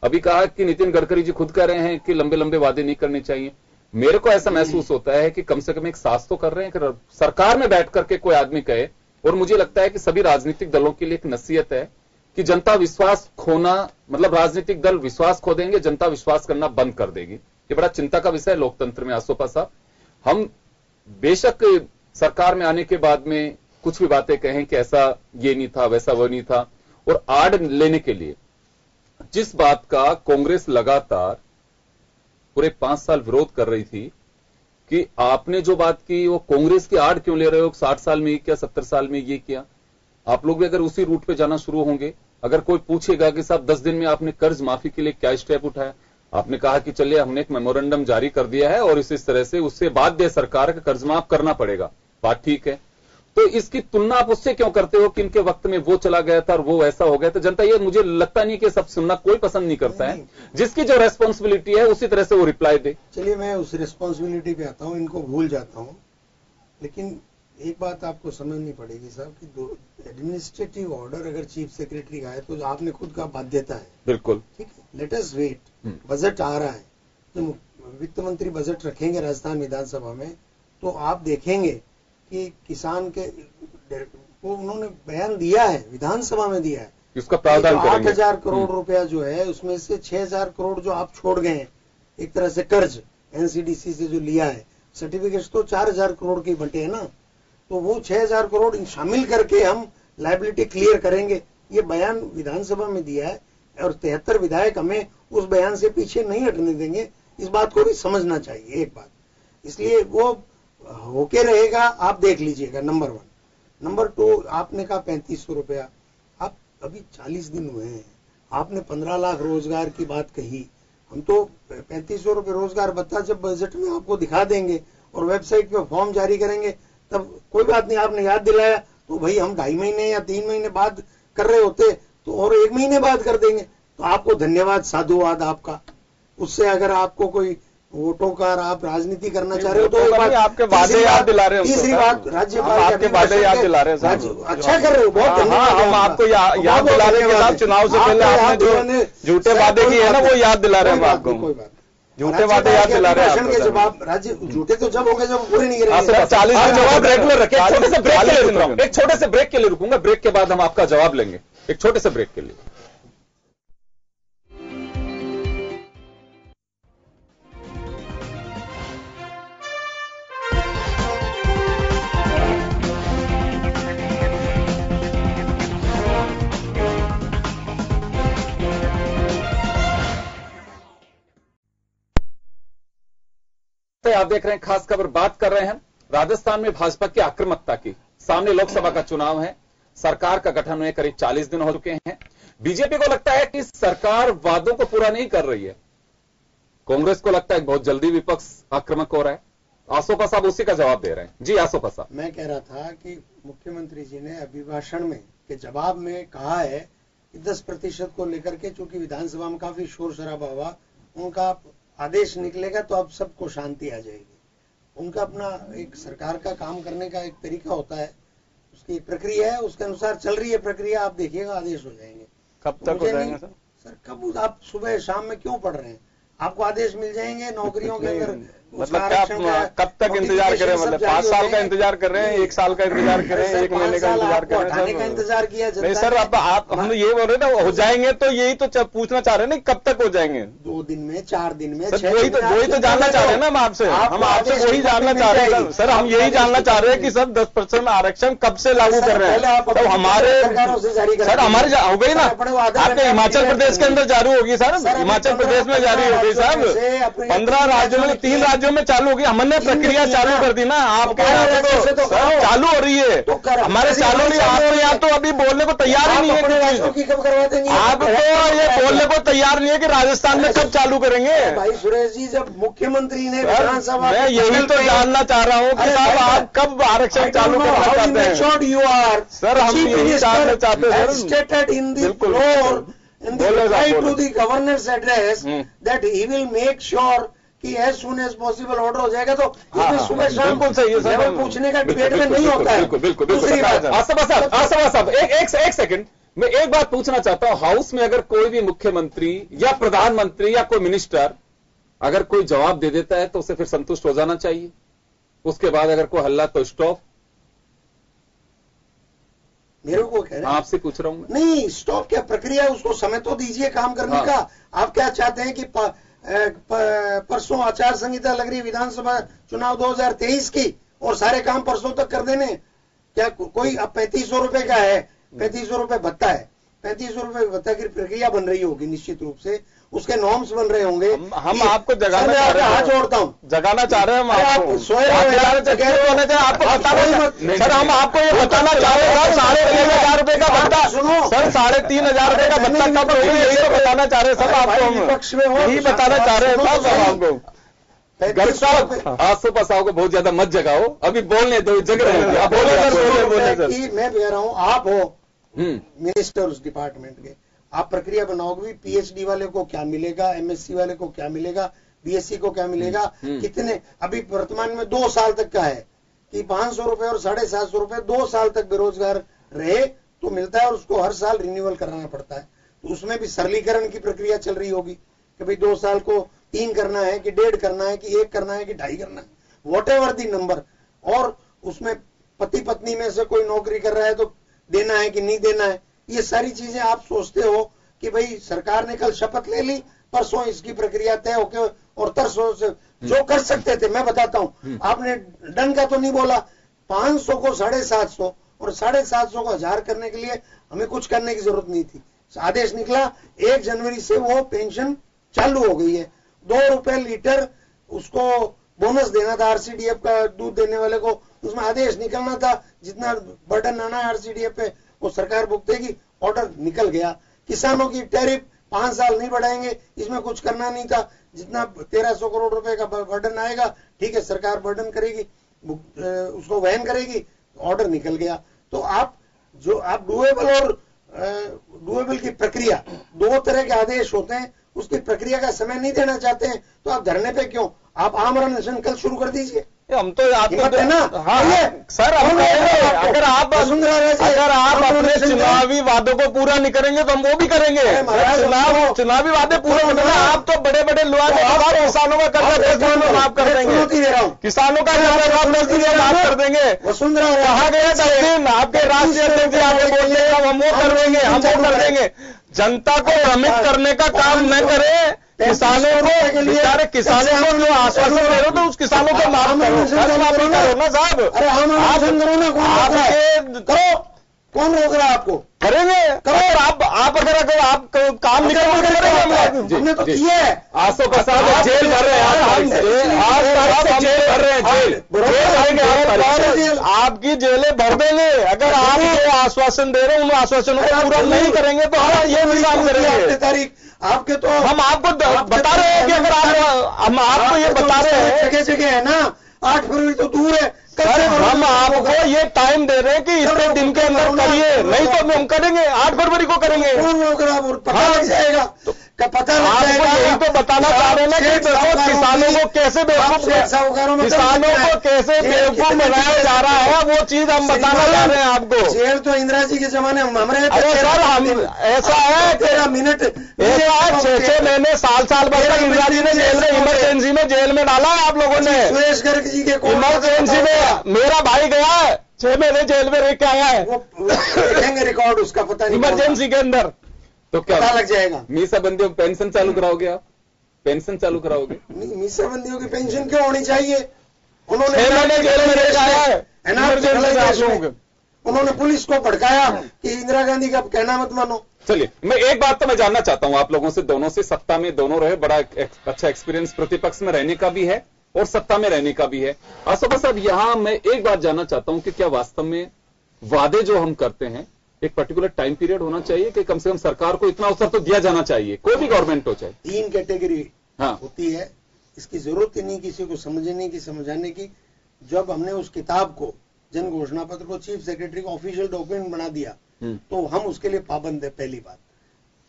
अभी कहा कि नितिन गडकरी जी खुद कह रहे हैं कि लंबे लंबे वादे नहीं करने चाहिए। मेरे को ऐसा महसूस होता है कि कम से कम एक साहस तो कर रहे हैं कि सरकार में बैठ करके कोई आदमी कहे, और मुझे लगता है कि सभी राजनीतिक दलों के लिए एक नसीहत है कि जनता विश्वास खोना, मतलब राजनीतिक दल विश्वास खो देंगे, जनता विश्वास करना बंद कर देगी। ये बड़ा चिंता का विषय है लोकतंत्र में। आसोपा साहब, हम बेशक सरकार में आने के बाद में कुछ भी बातें कहें कि ऐसा ये नहीं था, वैसा वो नहीं था, और आड़ लेने के लिए जिस बात का कांग्रेस लगातार पूरे 5 साल विरोध कर रही थी कि आपने जो बात की वो कांग्रेस की आड़ क्यों ले रहे हो, 60 साल में ये किया, 70 साल में ये किया। आप लोग भी अगर उसी रूट पे जाना शुरू होंगे, अगर कोई पूछेगा कि साहब 10 दिन में आपने कर्ज माफी के लिए क्या स्टेप उठाया, आपने कहा कि चलिए हमने एक मेमोरेंडम जारी कर दिया है और इस तरह से उससे बाध्य सरकार का कर्ज माफ करना पड़ेगा, बात ठीक है। तो इसकी तुलना आप उससे क्यों करते हो कि इनके वक्त में वो चला गया था और वो ऐसा हो गया था। जनता ये मुझे लगता नहीं कि सब सुनना कोई पसंद नहीं करता है। जिसकी जो रेस्पॉन्सिबिलिटी है उसी तरह से वो रिप्लाई दे। चलिए मैं उस रिस्पॉन्सिबिलिटी पे आता हूं, इनको भूल जाता हूं, लेकिन एक बात आपको समझनी पड़ेगी साहब कि एडमिनिस्ट्रेटिव ऑर्डर अगर चीफ सेक्रेटरी का है तो आपने खुद का बाध्यता है। बिल्कुल ठीक है, लेट अस वेट। बजट आ रहा है तो वित्त मंत्री बजट रखेंगे राजस्थान विधानसभा में, तो आप देखेंगे कि किसान के वो उन्होंने बयान दिया है, विधानसभा में दिया है, इसका प्रावधान करेंगे। 8,000 करोड़ रुपया जो है उसमें से 6,000 करोड़ जो आप छोड़ गए हैं एक तरह से कर्ज एनसीडीसी से जो लिया है, सर्टिफिकेट्स तो 4,000 करोड़ के बटे है ना, तो वो 6,000 करोड़ शामिल करके हम लायबिलिटी क्लियर करेंगे। ये बयान विधानसभा में दिया है और 73 विधायक हमें उस बयान से पीछे नहीं हटने देंगे, इस बात को भी समझना चाहिए एक बात। इसलिए वो होके रहेगा, आप देख लीजिएगा। नंबर 1। नंबर 2, आपने कहा 3500 रुपया, आप अभी 40 दिन हुए हैं, आपने 15 लाख रोजगार की बात कही, हम तो 3500 रुपये रोजगार भत्ता जब बजट में आपको दिखा देंगे और वेबसाइट पे फॉर्म जारी करेंगे तब कोई बात नहीं, आपने याद दिलाया तो भाई हम 2.5 महीने या 3 महीने बाद कर रहे होते तो और 1 महीने बाद कर देंगे, तो आपको धन्यवाद, साधुवाद आपका। उससे अगर आपको कोई वोटों का आप राजनीति करना चाह रहे हो तो आपके वादे याद दिला रहे हैं। तीसरी बात, राज्यपाल आपके वादे याद दिला रहे हैं। अच्छा कर रहे हो, बहुत धन्यवाद। हम आपको याद दिला रहे हैं कि चुनाव से पहले आपने जो झूठे वादे किए हैं ना वो याद दिला रहे हैं हम आपको। कोई बात, झूठे वादे याद दिला रहे हैं। जब आप राज्य झूठे तो जब होंगे जब पूरे नहीं करेंगे। 40 जवाब रेगुलर रखे। एक छोटे से ब्रेक के लिए रुक रहा हूं, एक छोटे से ब्रेक के लिए रुकूंगा, ब्रेक के बाद हम आपका जवाब लेंगे, एक छोटे से ब्रेक के लिए। आप देख रहे हैं खास खबर, बात कर रहे हैं राजस्थान में भाजपा की आक्रामकता की। सामने लोकसभा का चुनाव है, सरकार का गठन हुए करीब 40 दिन हो चुके हैं। बीजेपी को लगता है कि सरकार वादों को पूरा नहीं कर रही है, कांग्रेस को लगता है बहुत जल्दी विपक्ष आक्रामक हो रहा है। आसोपा साहब उसी का जवाब दे रहे हैं। जी आसोपा साहब। मैं कह रहा था कि मुख्यमंत्री जी ने अभिभाषण में के जवाब में कहा है कि 10% को लेकर के चूंकि विधानसभा में काफी शोर शराबा हुआ, उनका आदेश निकलेगा तो अब सबको शांति आ जाएगी। उनका अपना एक सरकार का काम करने का एक तरीका होता है, उसकी एक प्रक्रिया है, उसके अनुसार चल रही है प्रक्रिया। आप देखिएगा आदेश हो जाएंगे। कब तक हो जाएंगे सर? कब? आप सुबह शाम में क्यों पढ़ रहे हैं? आपको आदेश मिल जाएंगे नौकरियों के अंदर। मतलब कब तक इंतजार करें? मतलब 5 साल का इंतजार कर रहे हैं, 1 साल का इंतजार कर रहे हैं, 1 महीने का इंतजार कर रहे हैं? का इंतजार किया नहीं सर, अब आप हम ये बोल रहे ना हो जाएंगे, तो यही तो पूछना चाह रहे हैं, कब तक हो जाएंगे? 2 दिन में, 4 दिन में, वही तो जानना चाह रहे हैं ना हम आपसे। हम आपसे वही जानना चाह रहे हैं सर। हम यही जानना चाह रहे हैं कि सर 10% आरक्षण कब से लागू कर रहे हैं? तो हमारे सर हमारे हो गई ना, आपके हिमाचल प्रदेश के अंदर जारी होगी सर, हिमाचल प्रदेश में जारी होगी साहब, 15 राज्यों में, 3 राज्यों में चालू होगी। हमने प्रक्रिया चालू कर दी ना, आपके यहाँ तो चालू हो रही है, हमारे चालू नहीं। आप यहाँ तो अभी बोलने को तैयार ही नहीं है। आप तो ये बोलने को तैयार नहीं है कि राजस्थान में कब चालू करेंगे। भाई सुरेश जी, जब मुख्यमंत्री ने विधानसभा, मैं यही तो जानना चाह रहा हूँ कि साहब आप कब आरक्षण चालू करना चाहते हैं? यू आर सर हम यही जानना चाहते हैं stated in the floor in the right to the governor's address that he will make sure कि as soon as possible order हो जाएगा। तो इसमें सुबह शाम बिल्कुल सही है सर, पूछने का डिबेट में नहीं होता है। बिल्कुल। आसोपा साहब एक सेकंड, मैं एक बात पूछना चाहता हूं। हाउस में अगर कोई भी मुख्यमंत्री या प्रधानमंत्री या कोई मिनिस्टर अगर कोई जवाब दे देता है तो उसे फिर संतुष्ट हो जाना चाहिए, उसके बाद अगर कोई हल्ला तो स्टॉप। मेरे को कह रहे हैं, आपसे पूछ रहा हूं। नहीं स्टॉप क्या प्रक्रिया, उसको समय तो दीजिए काम करने का। आप क्या चाहते हैं कि परसों आचार संहिता लग रही विधानसभा चुनाव 2023 की और सारे काम परसों तक कर देने? क्या कोई अब 3500 रुपए का है, 3500 रुपए भत्ता है, 3500 रुपए भत्ता की प्रक्रिया बन रही होगी निश्चित रूप से, उसके नॉर्म्स बन रहे होंगे। हम आपको जगाना चाह रहे हैं, हाथ जोड़ता हूँ, जगाना चाह रहे हैं हम आपको। आपको सर हम आपको ये बताना चाह रहे हैं 3,500 रुपए का भत्ता, सुनो सर 3,500 रुपए का भत्ता कब होगा, यही तो बताना चाह रहे हैं सर आपको। विपक्ष में हो, यही बताना चाह रहे हैं साहब आपको। आसोपा साहब को बहुत ज्यादा मत जगाओ, अभी बोलने दो, जग रहे हैं। आप बोले। मैं कह रहा हूँ आप हो मिनिस्टर उस डिपार्टमेंट के, आप प्रक्रिया बनाओगे, पीएचडी वाले को क्या मिलेगा, एमएससी वाले को क्या मिलेगा, बीएससी को क्या मिलेगा, कितने अभी वर्तमान में 2 साल तक का है कि 500 रुपए और 750 रुपए 2 साल तक बेरोजगार रहे तो मिलता है और उसको हर साल रिन्यूअल कराना पड़ता है। तो उसमें भी सरलीकरण की प्रक्रिया चल रही होगी कि भाई 2 साल को 3 करना है कि 1.5 करना है कि 1 करना है कि 2.5 करना है, वॉट एवर दी नंबर। और उसमें पति पत्नी में से कोई नौकरी कर रहा है तो देना है कि नहीं देना है। ये सारी चीजें आप सोचते हो कि भाई सरकार ने कल शपथ ले ली, परसों इसकी प्रक्रिया तय होके और तरसों से जो कर सकते थे, मैं बताता हूं, आपने डन का तो नहीं बोला, 500 को 750 और 750 को 1000 करने के लिए हमें कुछ करने की जरूरत नहीं थी। आदेश निकला 1 जनवरी से वो पेंशन चालू हो गई है। 2 रुपए लीटर उसको बोनस देना था आरसीडीएफ का दूध देने वाले को, उसमें आदेश निकलना था, जितना बर्डन आना है आरसीडीएफ पे वो सरकार भुगतेगी, ऑर्डर निकल गया। किसानों की टैरिफ 5 साल नहीं बढ़ाएंगे, इसमें कुछ करना नहीं था, जितना 1300 करोड़ रुपए का बर्डन आएगा ठीक है सरकार बर्डन करेगी, उसको वहन करेगी, ऑर्डर निकल गया। तो आप डुएबल और डुएबल की प्रक्रिया 2 तरह के आदेश होते हैं, उसकी प्रक्रिया का समय नहीं देना चाहते हैं तो आप धरने पे क्यों, आप आमरण अनशन कल शुरू कर दीजिए। हम तो आपको है ना, हाँ सर हम अगर आप अपने चुनावी वादों को पूरा नहीं करेंगे तो हम वो भी करेंगे। चुनावी वादे पूरे होने में आप तो बड़े बड़े लोग किसानों का कर्जा माफ कर देंगे, किसानों का कर्जा माफ कर देंगे। वसुंधरा कहा गया 10 दिन आपके राष्ट्रीय अध्यक्ष आगे बोलते हैं हम वो कर देंगे, हम वो कर देंगे। जनता को भ्रमित करने का काम न करें, किसानों को बेचारे किसानों को जो आश्वासन दे रहे हो तो उस किसानों को माफ करो ना साहब। अरे हम करो, कौन रोक रहा है आपको? करेंगे करो, आप अगर आप काम नहीं करेंगे हमने तो किया है। आसो प्रसाद जेल भर रहे हैं, आपकी जेलें भर देंगे अगर आप जो आश्वासन दे रहे हैं उन आश्वासनों को पूरा नहीं करेंगे तो हम ये भी काम करेंगे। तारीख आपके तो हम आपको बता रहे हैं कि अगर हम आपको ये बता रहे हैं जगह जगह है ना, 8 फरवरी तो दूर है, हम आपको ये टाइम दे रहे हैं कि इतने दिन के अंदर करिए, नहीं तो हम करेंगे 8 फरवरी को करेंगे। पता लग जाएगा, पता लग जाएगा। यही तो बताना चाह रहे हैं ना कि किसानों को कैसे बेवकूफ, किसानों को कैसे बेवकूफ बनाया जा रहा है वो चीज हम बताना चाह रहे हैं आपको। जेल तो इंदिरा जी के जमाने में हमारे सर हम ऐसा है 13 मिनट 6 महीने साल भर तक इंदिरा जी ने जेल में इमरजेंसी में जेल में डाला है आप लोगों ने। सुरेश गर्ग जी के इमरजेंसी में मेरा भाई गया है 6 महीने जेल में रह के आया है, देखेंगे रिकॉर्ड उसका, पता नहीं इमरजेंसी के अंदर। तो क्या पता लग जाएगा। मीसाबंदियों पेंशन चालू कराओगे आप? पेंशन चालू कराओगे? मीसाबंदियों की पेंशन क्यों होनी चाहिए? उन्होंने 6 महीने जेल में रह के आया है, उन्होंने पुलिस को भड़काया कि इंदिरा गांधी का कहना मत मानो। चलिए मैं एक बात तो मैं जानना चाहता हूं आप लोगों से, दोनों से, सत्ता में दोनों रहे, बड़ा अच्छा एक्सपीरियंस प्रतिपक्ष में रहने का भी है और सत्ता में रहने का भी है। आसोबा साहब यहां मैं एक बात जानना चाहता हूं कि क्या वास्तव में वादे जो हम करते हैं एक पर्टिकुलर टाइम पीरियड होना चाहिए कि कम से कम सरकार को इतना अवसर तो दिया जाना चाहिए, कोई भी गवर्नमेंट हो चाहे? 3 कैटेगरी हाँ होती है, इसकी जरूरत ही नहीं किसी को समझने की समझाने की। जब हमने उस किताब को जन घोषणा पत्र को चीफ सेक्रेटरी को ऑफिशियल डॉक्यूमेंट बना दिया तो हम उसके लिए पाबंद है, पहली बात।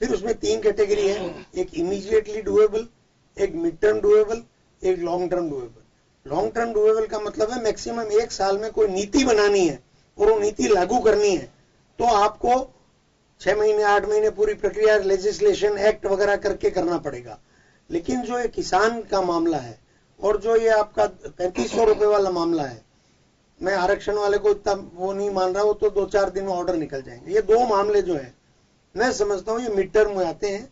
फिर उसमें 3 कैटेगरी है, एक इमीडिएटली डुएबल, एक मिड टर्म डुएबल, एक long term doable. Long term doable का मतलब है मैक्सिमम 1 साल में कोई नीति बनानी है और वो नीति लागू करनी है तो आपको 6 महीने 8 महीने पूरी प्रक्रिया लेजिस्लेशन एक्ट वगैरह करके करना पड़ेगा। लेकिन जो ये किसान का मामला है और जो ये आपका 3500 रुपए वाला मामला है, मैं आरक्षण वाले को इतना वो नहीं मान रहा, वो तो 2-4 दिन में ऑर्डर निकल जाएंगे। ये 2 मामले जो है मैं समझता हूँ ये मिड टर्म में आते हैं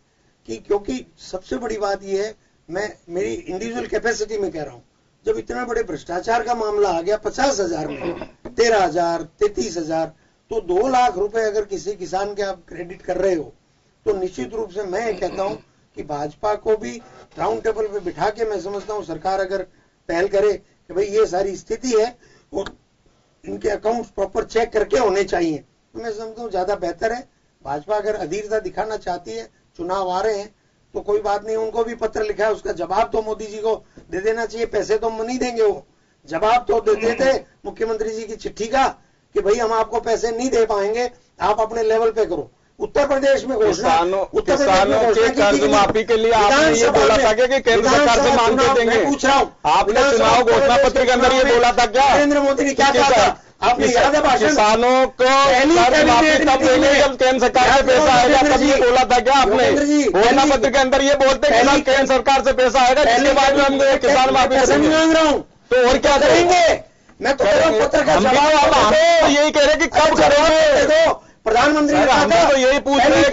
कि क्योंकि सबसे बड़ी बात ये है, मैं मेरी इंडिविजुअल कैपेसिटी में कह रहा हूँ, जब इतना बड़े भ्रष्टाचार का मामला आ गया 50,000 में 13,000 33,000 तो 2 लाख रुपए अगर किसी किसान के आप क्रेडिट कर रहे हो तो निश्चित रूप से मैं कहता हूं कि भाजपा को भी राउंड टेबल पे बिठा के मैं समझता हूं सरकार अगर पहल करे कि भाई ये सारी स्थिति है और इनके अकाउंट्स प्रॉपर चेक करके होने चाहिए तो मैं समझता हूं ज्यादा बेहतर है। भाजपा अगर अधीरता दिखाना चाहती है, चुनाव आ रहे हैं तो कोई बात नहीं, उनको भी पत्र लिखा है, उसका जवाब तो मोदी जी को दे देना चाहिए। पैसे तो नहीं देंगे, वो जवाब तो दे देते मुख्यमंत्री जी की चिट्ठी का कि भाई हम आपको पैसे नहीं दे पाएंगे, आप अपने लेवल पे करो। उत्तर प्रदेश में घोषणा, किसानों के कर्ज माफी के लिए आपने ये बोला था कि केंद्र सरकार से मांग के देंगे। पूछ रहा हूँ, आपने चुनाव घोषणा पत्र के अंदर ये बोला था क्या? नरेंद्र मोदी ने क्या कहा था? आपने याद है भाषण? किसानों को कर्ज माफी तब देंगे जब केंद्र सरकार से पैसा आएगा, तब ये बोला था क्या आपने? घोषणा पत्र के अंदर ये बोलते हैं कि केंद्र सरकार से पैसा आएगा, जिसके बाद में हम किसान माफी मांग रहा हूँ। तो और क्या करेंगे? मैं तो पत्र का जवाब यही कह रहे कि कब करेंगे? प्रधानमंत्री ने कहा था, तो यही पूछ रहे हैं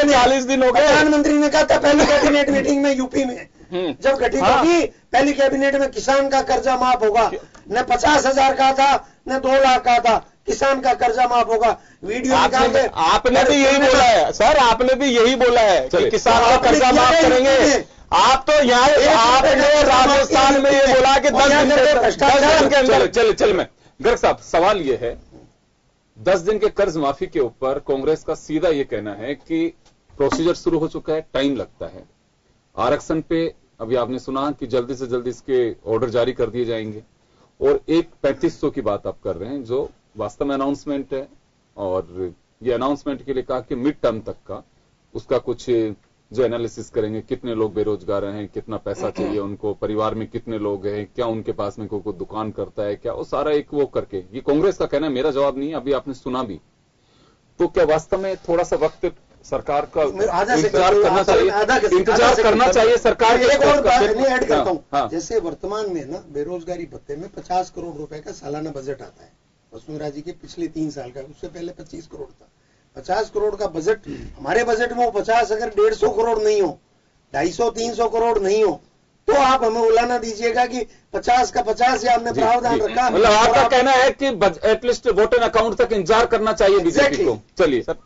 40 दिन हो गए। प्रधानमंत्री ने कहा था पहली कैबिनेट मीटिंग में यूपी में जब गठित होगी, पहली कैबिनेट में किसान का कर्जा माफ होगा। न 50,000 का था, न 2 लाख का था, किसान का कर्जा माफ होगा। वीडियो निकाल के आपने भी यही बोला है सर, आपने भी यही बोला है कि किसान का कर्जा माफ करेंगे। आप तो यहाँ आपने राजस्थान में ये बोला कि 10 दिन के अंदर। चल मैं गर्ग साहब, सवाल ये है 10 दिन के कर्ज माफी के ऊपर कांग्रेस का सीधा ये कहना है कि प्रोसीजर शुरू हो चुका है, टाइम लगता है। आरक्षण पे अभी आपने सुना कि जल्दी से जल्दी इसके ऑर्डर जारी कर दिए जाएंगे, और एक 3500 की बात आप कर रहे हैं जो वास्तव में अनाउंसमेंट है, और ये अनाउंसमेंट के लिए कहा कि मिड टर्म तक का उसका कुछ जो एनालिसिस करेंगे, कितने लोग बेरोजगार हैं, कितना पैसा चाहिए उनको, परिवार में कितने लोग हैं, क्या उनके पास में कोई दुकान करता है क्या, वो सारा एक वो करके, ये कांग्रेस का कहना है, मेरा जवाब नहीं है, अभी आपने सुना भी। तो क्या वास्तव में थोड़ा सा वक्त सरकार का इंतजार करना चाहिए सरकार एक और बात ऐड करता हूँ। जैसे वर्तमान में ना बेरोजगारी भत्ते में 50 करोड़ रुपए का सालाना बजट आता है वसुंधरा जी के पिछले 3 साल का, उससे पहले 25 करोड़ था। 50 करोड़ का बजट, हमारे बजट में वो 50 अगर 150 करोड़ नहीं हो, 250-300 करोड़ नहीं हो, तो आप हमें उलाना दीजिएगा कि 50 का 50 या हमने प्रावधान रखा। मतलब आपका कहना है कि एटलीस्ट वोटर अकाउंट तक इंतजार करना चाहिए बीजेपी को। चलिए सर,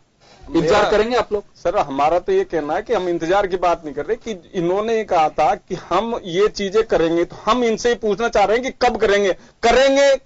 इंतजार करेंगे आप लोग? सर हमारा तो ये कहना है कि हम इंतजार की बात नहीं कर रहे, कि इन्होंने ये कहा था कि हम ये चीजें करेंगे, तो हम इनसे ही पूछना चाह रहे हैं कि कब करेंगे,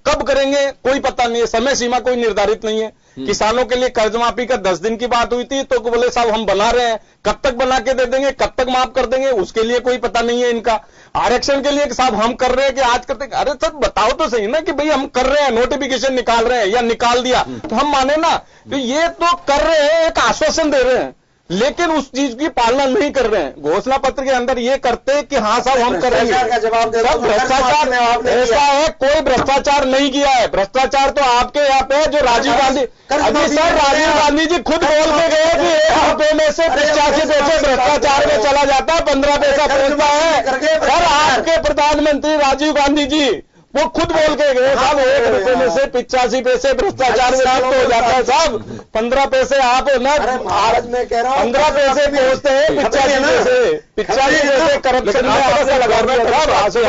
कब करेंगे कोई पता नहीं है, समय सीमा कोई निर्धारित नहीं है। किसानों के लिए कर्ज माफी का 10 दिन की बात हुई थी, तो बोले साहब हम बना रहे हैं, कब तक बना के दे देंगे, कब तक माफ कर देंगे, उसके लिए कोई पता नहीं है इनका। आरक्षण के लिए साहब हम कर रहे हैं कि आज करते, अरे सर बताओ तो सही ना कि भाई हम कर रहे हैं, नोटिफिकेशन निकाल रहे हैं या निकाल दिया तो हम माने ना। तो ये तो कर रहे हैं, एक आश्वासन दे रहे हैं, लेकिन उस चीज की पालना नहीं कर रहे हैं। घोषणा पत्र के अंदर ये करते कि हाँ साहब हम करेंगे, सब भ्रष्टाचार ऐसा है, कोई भ्रष्टाचार नहीं किया है। भ्रष्टाचार तो आपके यहाँ पे जो राजीव गांधी, अभी सर राजीव गांधी जी खुद बोल के गए कि 1 रुपए में से 85 पैसे भ्रष्टाचार में चला जाता है, 15 पैसा पहुंचता है। सर आपके प्रधानमंत्री राजीव गांधी जी वो खुद बोल के गए साहब 1 रुपए में से 85 पैसे भ्रष्टाचार में लिप्त हो जाता है साहब, 15 पैसे आप ना भारत में कह रहा हूं 15 पैसे पहुंचते हैं, 85 पैसे करप्शन में पैसा लगाना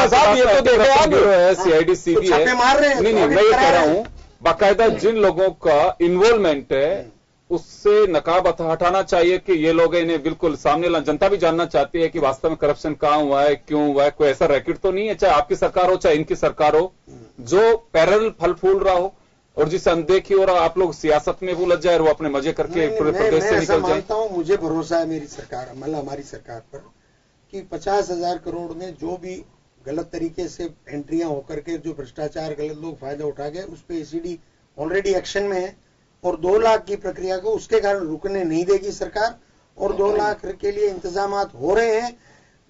साहब, ये तो देखो आप सीआईडी सीबी है, नहीं मैं ये कह रहा हूं बाकायदा जिन लोगों का इन्वॉल्वमेंट है उससे नकाब हटाना चाहिए कि ये लोग इन्हें बिल्कुल सामने ला। जनता भी जानना चाहती है कि वास्तव में करप्शन कहां हुआ है, क्यों हुआ है, कोई ऐसा रैकेट तो नहीं है, चाहे आपकी सरकार हो चाहे इनकी सरकार हो, जो पैरेलल फल फूल रहा हो और जिसे अनदेखी हो रहा, आप लोग सियासत में उलझ जाए और वो अपने मजे करके पूरे प्रदेश से निकल जाए। मुझे भरोसा है मेरी सरकार, मतलब हमारी सरकार पर, कि 50,000 करोड़ में जो भी गलत तरीके से एंट्रियां होकर के जो भ्रष्टाचार गलत लोग फायदा उठा गए, उस पर एसीडी ऑलरेडी एक्शन में है, और 2 लाख की प्रक्रिया को उसके कारण रुकने नहीं देगी सरकार, और 2 लाख के लिए इंतजाम हो रहे हैं।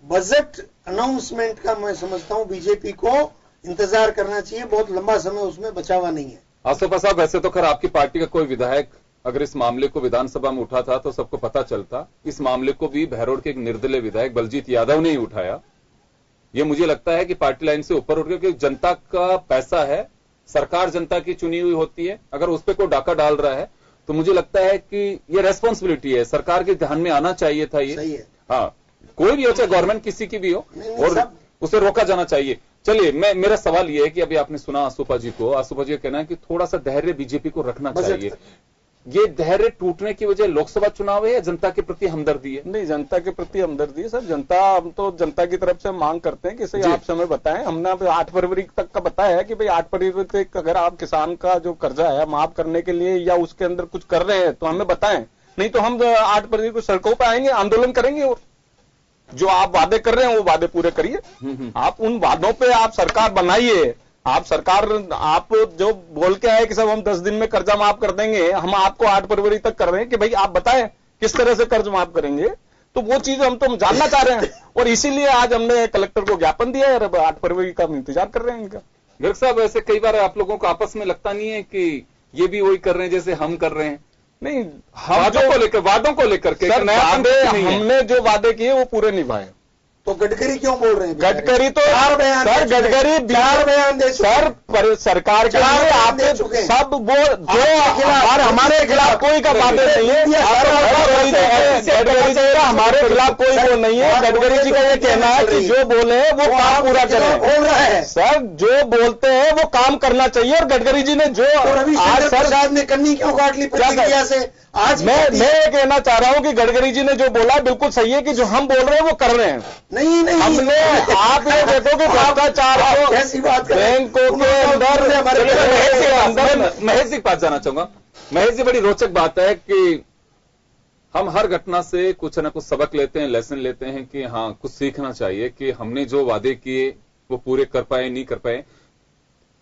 बजट अनाउंसमेंट का मैं समझता हूं बीजेपी को इंतजार करना चाहिए, बहुत लंबा समय उसमें बचा हुआ नहीं है। आसोपा साहब, वैसे तो खैर आपकी पार्टी का कोई विधायक अगर इस मामले को विधानसभा में उठा था तो सबको पता चलता। इस मामले को भी बहरोड के एक निर्दलीय विधायक बलजीत यादव ने ही उठाया। ये मुझे लगता है कि पार्टी लाइन से ऊपर उठ गया, क्योंकि जनता का पैसा है, सरकार जनता की चुनी हुई होती है, अगर उस पर कोई डाका डाल रहा है तो मुझे लगता है कि ये रेस्पॉन्सिबिलिटी है, सरकार के ध्यान में आना चाहिए था ये। सही है। हाँ, कोई भी हो चाहे गवर्नमेंट किसी की भी हो, और उसे रोका जाना चाहिए। चलिए, मेरा सवाल ये है कि अभी आपने सुना आसोपा जी को, आसोपा जी का कहना है कि थोड़ा सा धैर्य बीजेपी को रखना चाहिए। ये धैर्य टूटने की वजह लोकसभा चुनाव है या जनता के प्रति हमदर्दी है? नहीं, जनता के प्रति हमदर्दी है सर। हम तो जनता की तरफ से मांग करते हैं कि इसे आप समय बताएं। हमने 8 फरवरी तक का बताया है कि भाई 8 फरवरी तक अगर आप किसान का जो कर्जा है माफ करने के लिए या उसके अंदर कुछ कर रहे हैं तो हमें बताएं, नहीं तो हम 8 फरवरी को सड़कों पर आएंगे, आंदोलन करेंगे, और जो आप वादे कर रहे हैं वो वादे पूरे करिए। आप उन वादों पे आप सरकार बनाइए, आप सरकार, आप जो बोल के आए कि सब हम 10 दिन में कर्जा माफ कर देंगे, हम आपको 8 फरवरी तक कर रहे हैं कि भाई आप बताएं किस तरह से कर्ज माफ करेंगे, तो वो चीज हम तो जानना चाह रहे हैं और इसीलिए आज हमने कलेक्टर को ज्ञापन दिया है और 8 फरवरी का हम इंतजार कर रहे हैं इनका। गर्ग साहब, ऐसे कई बार आप लोगों को आपस में लगता नहीं है कि ये भी वही कर रहे हैं जैसे हम कर रहे हैं? नहीं, वादों को लेकर के हमने जो वादे किए वो पूरे निभाए। तो गडकरी क्यों बोल रहे हैं? गडकरी तो चार बयान सर, गडकरी 4 बयान दे सर, सरकार के लिए आप सब वो जो हमारे खिलाफ कोई का वादे नहीं है, गडकरी जी का हमारे खिलाफ कोई वो नहीं है। गडकरी जी का ये कहना है कि जो बोले वो काम पूरा करें। बोल रहा है सर, जो बोलते हैं वो काम करना चाहिए और गडकरी जी ने जो आज सर ने कन्नी क्यों काट ली प्रतिक्रिया से? आज मैं ये कहना चाह रहा हूं कि गडकरी जी ने जो बोला बिल्कुल सही है कि जो हम बोल रहे हैं वो कर रहे हैं। नहीं हमने, आप ये देखो कि भ्रष्टाचार कैसी बात बैंकों के अंदर महेश जी के पास जाना चाहूंगा। महेश जी, बड़ी रोचक बात है कि हम हर घटना से कुछ ना कुछ सबक लेते हैं, लेसन लेते हैं कि हाँ कुछ सीखना चाहिए कि हमने जो वादे किए वो पूरे कर पाए नहीं कर पाए।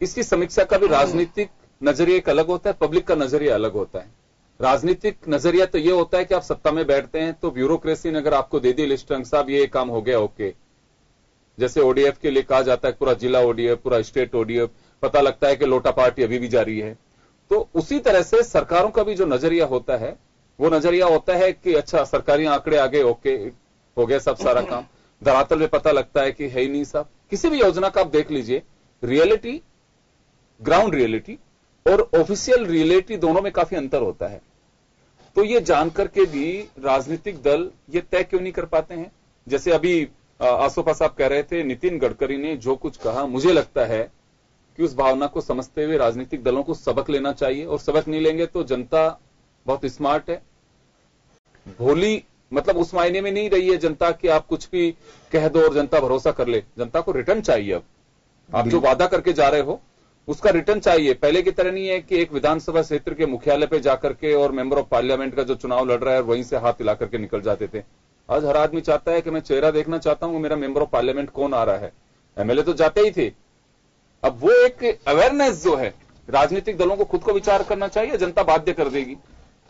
इसकी समीक्षा का भी राजनीतिक नजरिया एक अलग होता है, पब्लिक का नजरिया अलग होता है। राजनीतिक नजरिया तो ये होता है कि आप सत्ता में बैठते हैं तो ब्यूरोक्रेसी ने अगर आपको दे दी लिस्ट, साहब ये काम हो गया, ओके। जैसे ओडीएफ के लिए कहा जाता है पूरा जिला ओडीएफ, पूरा स्टेट ओडीएफ, पता लगता है कि लोटा पार्टी अभी भी जारी है। तो उसी तरह से सरकारों का भी जो नजरिया होता है वो नजरिया होता है कि अच्छा सरकारी आंकड़े आ गए, ओके हो गया सब सारा काम। धरातल में पता लगता है कि है ही नहीं साहब। किसी भी योजना का आप देख लीजिए, रियलिटी, ग्राउंड रियलिटी और ऑफिशियल रियलिटी दोनों में काफी अंतर होता है। तो ये जानकर के भी राजनीतिक दल ये तय क्यों नहीं कर पाते हैं? जैसे अभी आसोपा साहब कह रहे थे, नितिन गडकरी ने जो कुछ कहा, मुझे लगता है कि उस भावना को समझते हुए राजनीतिक दलों को सबक लेना चाहिए और सबक नहीं लेंगे तो जनता बहुत स्मार्ट है, भोली, मतलब उस मायने में नहीं रही है जनता कि आप कुछ भी कह दो और जनता भरोसा कर ले। जनता को रिटर्न चाहिए। अब आप जो वादा करके जा रहे हो उसका रिटर्न चाहिए। पहले की तरह नहीं है कि एक विधानसभा क्षेत्र के मुख्यालय पे जाकर के और मेंबर ऑफ पार्लियामेंट का जो चुनाव लड़ रहा है वहीं से हाथ हिला करके निकल जाते थे। आज हर आदमी चाहता है कि मैं चेहरा देखना चाहता हूं, मेरा मेंबर ऑफ पार्लियामेंट कौन आ रहा है। एमएलए तो जाते ही थे। अब वो एक अवेयरनेस जो है राजनीतिक दलों को खुद को विचार करना चाहिए, जनता बाध्य कर देगी।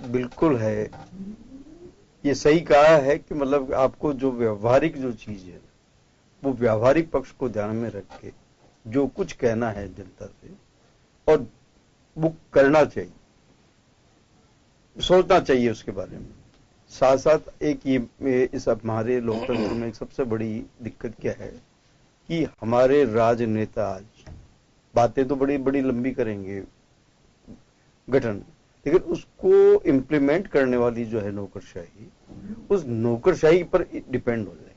बिल्कुल है, ये सही कहा है कि मतलब आपको जो व्यवहारिक जो चीज है वो व्यवहारिक पक्ष को ध्यान में रख के जो कुछ कहना है जनता से और वो करना चाहिए, सोचना चाहिए उसके बारे में। साथ साथ एक ये इस हमारे लोकतंत्र में एक सबसे बड़ी दिक्कत क्या है कि हमारे राजनेता आज बातें तो बड़ी बड़ी लंबी करेंगे गठन, लेकिन उसको इम्प्लीमेंट करने वाली जो है नौकरशाही, उस नौकरशाही पर डिपेंड हो जाएगी,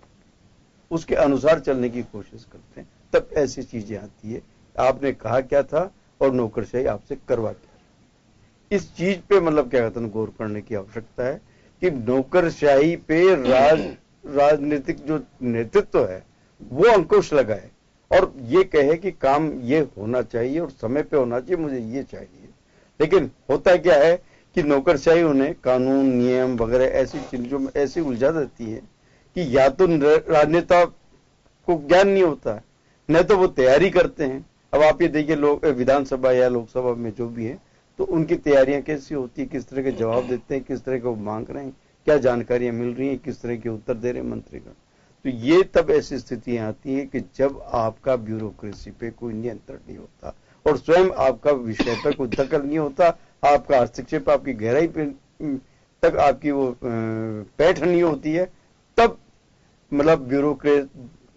उसके अनुसार चलने की कोशिश करते हैं, तब ऐसी चीजें आती है। आपने कहा क्या था और नौकरशाही आपसे करवा क्या। इस चीज पे मतलब क्या कहते हैं गौर करने की आवश्यकता है कि नौकरशाही पे राजनीतिक जो नेतृत्व है वो अंकुश लगाए और ये कहे कि काम ये होना चाहिए और समय पे होना चाहिए, मुझे ये चाहिए। लेकिन होता क्या है कि नौकरशाही उन्हें कानून नियम वगैरह ऐसी चीजों में ऐसी उलझा देती है कि या तो राजनेता को ज्ञान नहीं होता है, न तो वो तैयारी करते हैं। अब आप ये देखिए, लोग विधानसभा या लोकसभा में जो भी है तो उनकी तैयारियां कैसी होती है, किस तरह के जवाब देते हैं, किस तरह के वो मांग रहे हैं, क्या जानकारियां मिल रही हैं, किस तरह के उत्तर दे रहे हैं मंत्रीगण। तो ये तब ऐसी स्थितियां आती है कि जब आपका ब्यूरोक्रेसी पे कोई नियंत्रण नहीं होता और स्वयं आपका विषय पर कोई दखल नहीं होता, आपका हस्तक्षेप आपकी गहराई पे तक आपकी वो पैठ नहीं होती है, तब मतलब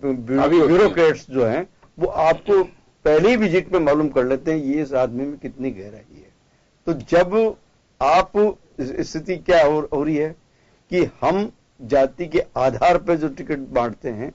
ब्यूरोक्रेट्स जो हैं वो आपको पहले ही विजिट में मालूम कर लेते हैं ये इस आदमी में कितनी गहराई है। तो जब आप स्थिति क्या हो रही है कि हम जाति के आधार पर जो टिकट बांटते हैं,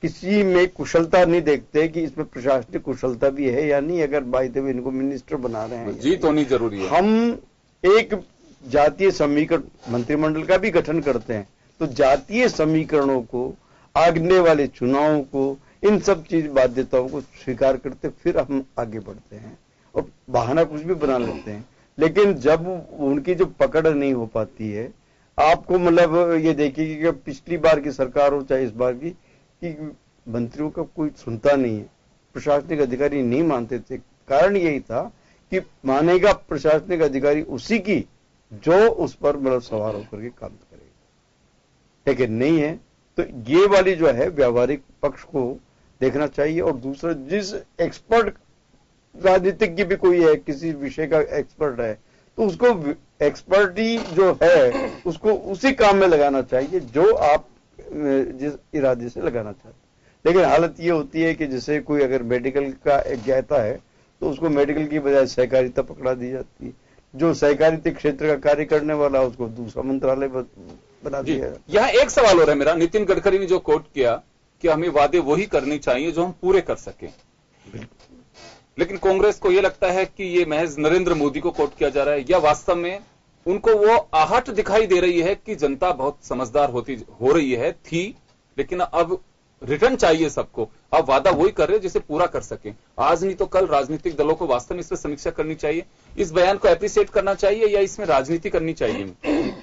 किसी में कुशलता नहीं देखते कि इसमें प्रशासनिक कुशलता भी है या नहीं, अगर बाय द वे इनको मिनिस्टर बना रहे हैं जीत होनी जरूरी है। हम एक जातीय समीकरण मंत्रिमंडल का भी गठन करते हैं तो जातीय समीकरणों को, आगने वाले चुनावों को, इन सब चीज बाध्यताओं को स्वीकार करते फिर हम आगे बढ़ते हैं और बहाना कुछ भी बना लेते हैं। लेकिन जब उनकी जो पकड़ नहीं हो पाती है, आपको मतलब ये देखिए कि पिछली बार की सरकार हो चाहे इस बार की, कि मंत्रियों का कोई सुनता नहीं है, प्रशासनिक अधिकारी नहीं मानते थे, कारण यही था कि मानेगा प्रशासनिक अधिकारी उसी की जो उस पर मतलब सवार होकर के काम करेगा, लेकिन नहीं है। तो ये वाली जो है व्यावहारिक पक्ष को देखना चाहिए। और दूसरा, जिस एक्सपर्ट राजनीतिक की भी कोई है, किसी विषय का एक्सपर्ट है, तो उसको एक्सपर्टी जो है उसको उसी काम में लगाना चाहिए जो आप जिस इरादे से लगाना चाहते हैं। लेकिन हालत ये होती है कि जैसे कोई अगर मेडिकल का एक ज्ञाता है तो उसको मेडिकल की बजाय सहकारिता पकड़ा दी जाती है, जो सहकारिता क्षेत्र का कार्य करने वाला उसको दूसरा मंत्रालय बना दिया। यहाँ एक सवाल हो रहा है मेरा, नितिन गडकरी ने जो कोट किया कि हमें वादे वही करने चाहिए जो हम पूरे कर सकें, लेकिन कांग्रेस को यह लगता है कि ये महज नरेंद्र मोदी को कोट किया जा रहा है, या वास्तव में उनको वो आहट दिखाई दे रही है कि जनता बहुत समझदार हो रही है थी, लेकिन अब रिटर्न चाहिए सबको, अब वादा वही कर रहे हैं जिसे पूरा कर सके। आज नहीं तो कल राजनीतिक दलों को वास्तव में इस पर समीक्षा करनी चाहिए, इस बयान को एप्रिशिएट करना चाहिए, या इसमें राजनीति करनी चाहिए?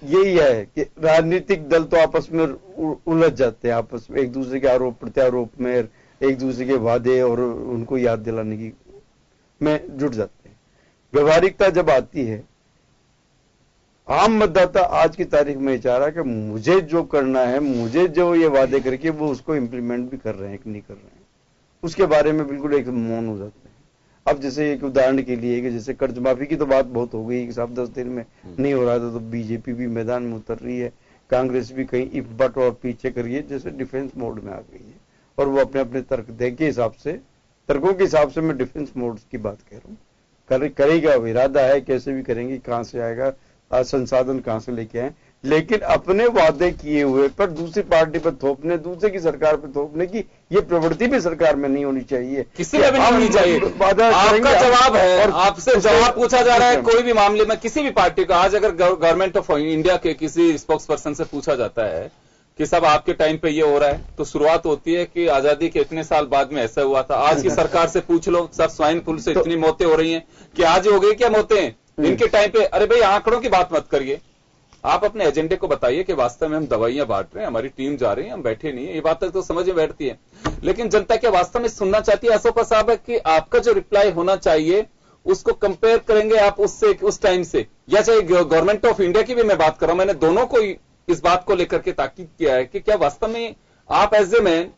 यही है कि राजनीतिक दल तो आपस में उलझ जाते हैं, आपस में एक दूसरे के आरोप प्रत्यारोप में, एक दूसरे के वादे और उनको याद दिलाने की में जुट जाते हैं। व्यवहारिकता जब आती है, आम मतदाता आज की तारीख में चाह रहा है कि मुझे जो करना है, मुझे जो ये वादे करके वो उसको इंप्लीमेंट भी कर रहे हैं कि नहीं कर रहे हैं, उसके बारे में बिल्कुल एक मौन हो जाते हैं। अब जैसे एक उदाहरण के लिए कि जैसे कर्ज माफी की तो बात बहुत हो गई कि 7-10 दिन में नहीं हो रहा था, तो बीजेपी भी मैदान में उतर रही है, कांग्रेस भी कहीं इफ बट और पीछे करिए जैसे डिफेंस मोड में आ गई है, और वो अपने अपने तर्क दे के हिसाब से, तर्कों के हिसाब से मैं डिफेंस मोड की बात कह रहा हूँ, करेगा, इरादा है, कैसे भी करेंगे, कहां से आएगा, संसाधन कहां से लेके आए, लेकिन अपने वादे किए हुए पर दूसरी पार्टी पर थोपने, दूसरे की सरकार पर थोपने की ये प्रवृत्ति भी सरकार में नहीं होनी चाहिए, किसी में भी नहीं होनी चाहिए। आपका जवाब है, और आपसे जवाब पूछा जा रहा है कोई भी मामले में किसी भी पार्टी का। आज अगर गवर्नमेंट ऑफ इंडिया के किसी स्पोक्स पर्सन से पूछा जाता है कि सब आपके टाइम पे ये हो रहा है, तो शुरुआत होती है कि आजादी के इतने साल बाद में ऐसा हुआ था। आज की सरकार से पूछ लो, सर स्वाइन फ्लू से इतनी मौतें हो रही हैं कि आज हो गई क्या मौतें, इनके टाइम पे? अरे भाई आंकड़ों की बात मत करिए, आप अपने एजेंडे को बताइए कि वास्तव में हम दवाइयां बांट रहे हैं, हमारी टीम जा रही है, हम बैठे नहीं है, ये बात तक तो समझ में बैठती है। लेकिन जनता क्या वास्तव में सुनना चाहती है अशोका साहब, है कि आपका जो रिप्लाई होना चाहिए उसको कंपेयर करेंगे आप उससे, उस टाइम से, या चाहे गवर्नमेंट ऑफ इंडिया की भी मैं बात कर रहा हूं, मैंने दोनों को इस बात को लेकर के ताकीद किया है कि क्या वास्तव में आप एज ए मैन,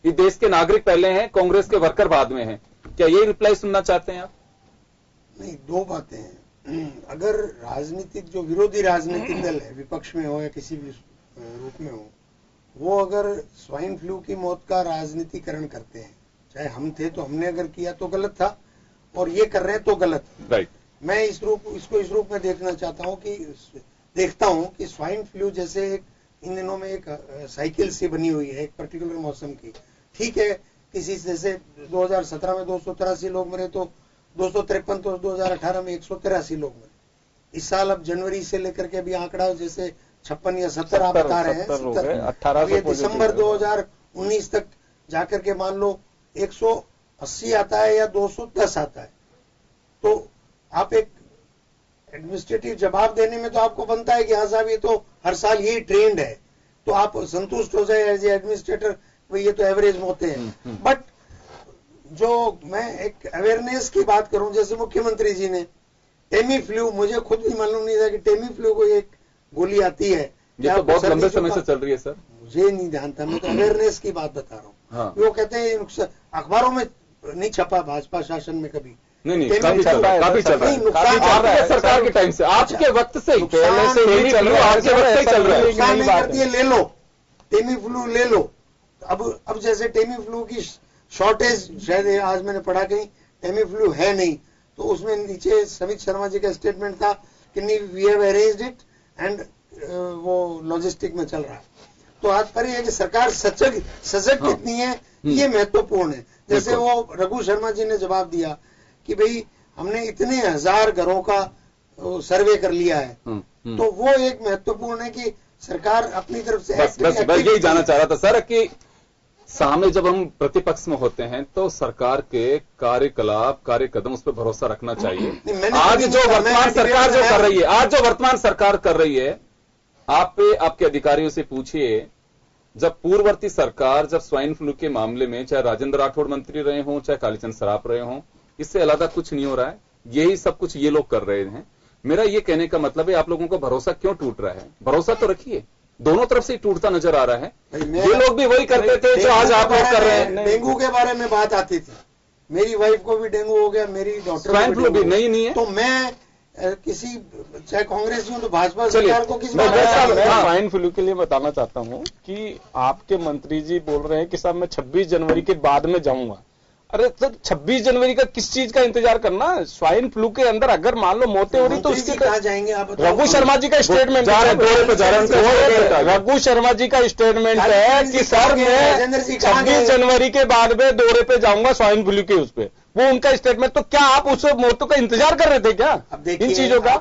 ये देश के नागरिक पहले हैं, कांग्रेस के वर्कर बाद में हैं, क्या ये रिप्लाई सुनना चाहते हैं आप? नहीं, दो बातें हैं। अगर राजनीतिक जो विरोधी राजनीतिक दल है, विपक्ष में हो या किसी भी रूप में हो, वो अगर स्वाइन फ्लू की मौत का राजनीतिकरण करते हैं, चाहे हम थे तो हमने अगर किया तो गलत था, और ये कर रहे हैं तो गलत। राइट। मैं इसको इस रूप में देखना चाहता हूं कि स्वाइन फ्लू जैसे एक इन दिनों में एक साइकिल सी बनी हुई है एक पर्टिकुलर मौसम की। ठीक है, किसी जैसे 2017 में 283 लोग मरे तो 253, तो 2018 में 183 लोग मरे। इस साल अब जनवरी से लेकर के अभी आंकड़ा जैसे 56 या 70 आप बता रहे हैं, 70 ये दिसंबर 2019 तक जाकर के मान लो 180 आता है या 210 आता है, तो आप एक एडमिनिस्ट्रेटिव जवाब देने में तो आपको बनता है कि हाँ साहब ये तो हर साल यही ट्रेंड है, तो आप संतुष्ट हो जाए एज ए एडमिनिस्ट्रेटर, ये तो एवरेज मौतें हैं। बट जो मैं एक अवेयरनेस की बात करूं, जैसे मुख्यमंत्री जी ने टेमी फ्लू, मुझे खुद भी मालूम नहीं था कि टेमी फ्लू को एक गोली आती है, ये तो बहुत लंबे समय से चल रही है सर, मुझे नहीं ध्यान था, मैं तो अवेयरनेस की बात बता रहा हूँ। हाँ। वो कहते हैं अखबारों में नहीं छपा भाजपा शासन में कभी, नहीं काफी चल रहा है, काफी चल रहा है, आपके सरकार के टाइम से, आपके वक्त से ही, पहले से ही चल रहा है, आपके वक्त से ही चल रहा है। नुकसान नहीं करती है, ले लो टेमी फ्लू ले लो। अब जैसे टेमी फ्लू की शॉर्टेज, शायद आज मैंने पढ़ा कहीं टेमी फ्लू है नहीं, तो उसमें नीचे समित शर्मा जी का स्टेटमेंट था कि नहीं we have arranged it and वो लॉजिस्टिक में चल रहा है। तो आज पर ये है कि सरकार सजग कितनी है, ये महत्वपूर्ण है। जैसे वो रघु शर्मा जी ने जवाब दिया कि भाई हमने इतने 1000 घरों का सर्वे कर लिया है, तो वो एक महत्वपूर्ण है कि सरकार अपनी तरफ से बस यही जानना चाह रहा था सर कि सामने जब हम प्रतिपक्ष में होते हैं तो सरकार के कार्यकलाप, कार्य कदम, उस पर भरोसा रखना चाहिए। आज जो वर्तमान सरकार जो कर रही है, आप पे आपके अधिकारियों से पूछिए जब पूर्ववर्ती सरकार जब स्वाइन फ्लू के मामले में चाहे राजेंद्र राठौड़ मंत्री रहे हों चाहे कालीचंद सराफ रहे हों, इससे अलग कुछ नहीं हो रहा है। यही सब कुछ ये लोग कर रहे हैं। मेरा ये कहने का मतलब है आप लोगों को भरोसा क्यों टूट रहा है? भरोसा तो रखिए, दोनों तरफ से टूटता नजर आ रहा है। ये लोग भी वही करते थे जो आज आप लोग कर रहे हैं। डेंगू के बारे में बात आती थी, मेरी वाइफ को भी डेंगू हो गया, मेरी डॉक्टर स्वाइन फ्लू भी नहीं है। तो मैं किसी चाहे कांग्रेस हूं तो भाजपा सरकार को किस मैं स्वाइन फ्लू के लिए बताना चाहता हूं कि आपके मंत्री जी बोल रहे हैं कि साहब मैं 26 जनवरी के बाद में जाऊंगा। अरे सर 26 जनवरी का किस चीज का इंतजार करना? स्वाइन फ्लू के अंदर अगर मान लो मौतें हो रही तो उसके कहा जाएंगे आप? रघु शर्मा जी का स्टेटमेंट रघु शर्मा जी का स्टेटमेंट है कि सर मैं 26 जनवरी के बाद में दौरे पे जाऊंगा स्वाइन फ्लू के उस पे, वो उनका स्टेटमेंट। तो क्या आप उस मौतों का इंतजार कर रहे थे क्या इन चीजों का?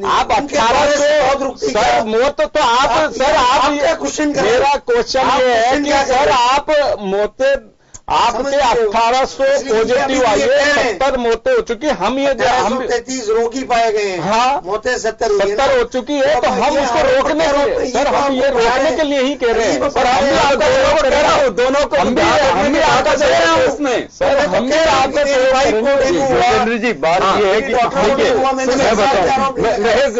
आप 1800 सर मौत तो आप सर आप मेरा क्वेश्चन ये है कि सर आप मौतें आपके 1800 पॉजिटिव आई है, 70 मौतें हो चुकी, हम ये 33 रोगी पाए गए हैं। हाँ मौतें 70 हो चुकी है। तो हम उसको रोकने के लिए सर हम ये रोकने के लिए ही कह रहे हैं। सर हम भी आपका सहयोग कह रहा हूँ, दोनों को हम भी आपका सहयोग है उसमें। सर हम भी आपका सहयोग जी बात ये है कि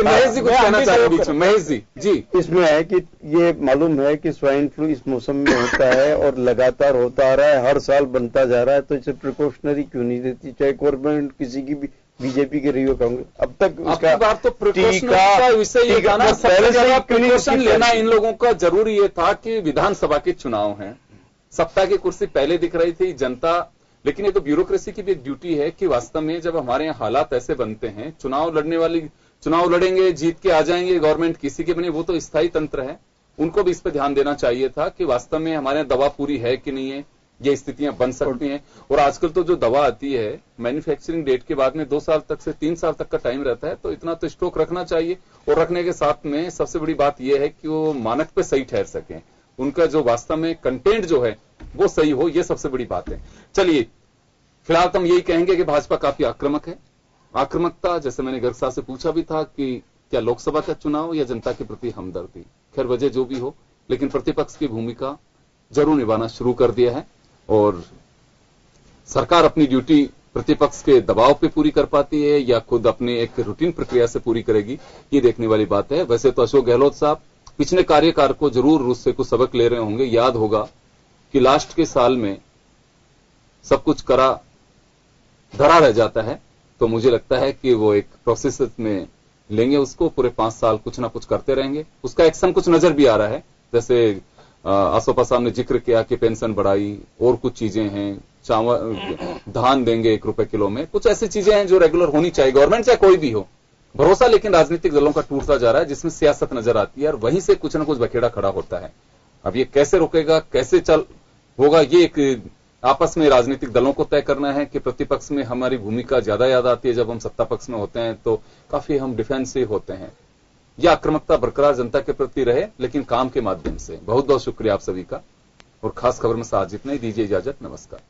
महेश जी कुछ कहना चाह रहे बीच में। महेश जी इसमें है कि ये मालूम है कि स्वाइन फ्लू इस मौसम में होता है और लगातार होता आ रहा है, हर साल बनता जा रहा है, तो इसे प्रिकॉशनरी क्यों नहीं देती? चाहे गवर्नमेंट किसी की भी, बीजेपी की रही हो, कांग्रेस, अब तक उसका बात तो प्रिकॉशन का विषय ये था ना, सबसे ज्यादा प्रिकॉशन लेना इन लोगों का जरूरी ये था कि विधानसभा के चुनाव हैं, सत्ता की कुर्सी पहले दिख रही थी जनता, लेकिन ये तो ब्यूरोक्रेसी की भी एक ड्यूटी है कि वास्तव में जब हमारे यहाँ हालात ऐसे बनते हैं, चुनाव लड़ेंगे, जीत के आ जाएंगे, गवर्नमेंट किसी के बने, वो तो स्थायी तंत्र है, उनको भी इस पर ध्यान देना चाहिए था कि वास्तव में हमारे यहाँ दवा पूरी है कि नहीं है, ये स्थितियां बन सकती हैं। और आजकल तो जो दवा आती है मैन्युफैक्चरिंग डेट के बाद में 2 साल तक से 3 साल तक का टाइम रहता है, तो इतना तो स्टॉक रखना चाहिए। और रखने के साथ में सबसे बड़ी बात यह है कि वो मानक पे सही ठहर सकें, उनका जो वास्तव में कंटेंट जो है वो सही हो, ये सबसे बड़ी बात है। चलिए फिलहाल तो हम यही कहेंगे कि भाजपा काफी आक्रामक है। आक्रामकता, जैसे मैंने गर्ग साहब से पूछा भी था कि क्या लोकसभा का चुनाव या जनता के प्रति हमदर्दी, खैर वजह जो भी हो, लेकिन प्रतिपक्ष की भूमिका जरूर निभाना शुरू कर दिया है और सरकार अपनी ड्यूटी प्रतिपक्ष के दबाव पे पूरी कर पाती है या खुद अपनी एक रूटीन प्रक्रिया से पूरी करेगी, ये देखने वाली बात है। वैसे तो अशोक गहलोत साहब पिछले कार्यकाल को जरूर उससे कुछ सबक ले रहे होंगे। याद होगा कि लास्ट के साल में सब कुछ धरा रह जाता है, तो मुझे लगता है कि वो एक प्रोसेस में लेंगे उसको, पूरे 5 साल कुछ ना कुछ करते रहेंगे। उसका एक्शन कुछ नजर भी आ रहा है, जैसे आसोपा साहब ने जिक्र किया कि पेंशन बढ़ाई और कुछ चीजें हैं, चावल धान देंगे 1 रुपए किलो में, कुछ ऐसी चीजें हैं जो रेगुलर होनी चाहिए, गवर्नमेंट चाहे कोई भी हो। भरोसा लेकिन राजनीतिक दलों का टूटता जा रहा है, जिसमें सियासत नजर आती है और वहीं से कुछ ना कुछ बखेड़ा खड़ा होता है। अब ये कैसे रुकेगा, कैसे चल होगा, ये एक आपस में राजनीतिक दलों को तय करना है कि प्रतिपक्ष में हमारी भूमिका ज्यादा याद आती है, जब हम सत्ता पक्ष में होते हैं तो काफी हम डिफेंसिव होते हैं। यह आक्रामकता बरकरार जनता के प्रति रहे, लेकिन काम के माध्यम से। बहुत बहुत शुक्रिया आप सभी का, और खास खबर में साथ जितने दीजिए इजाजत, नमस्कार।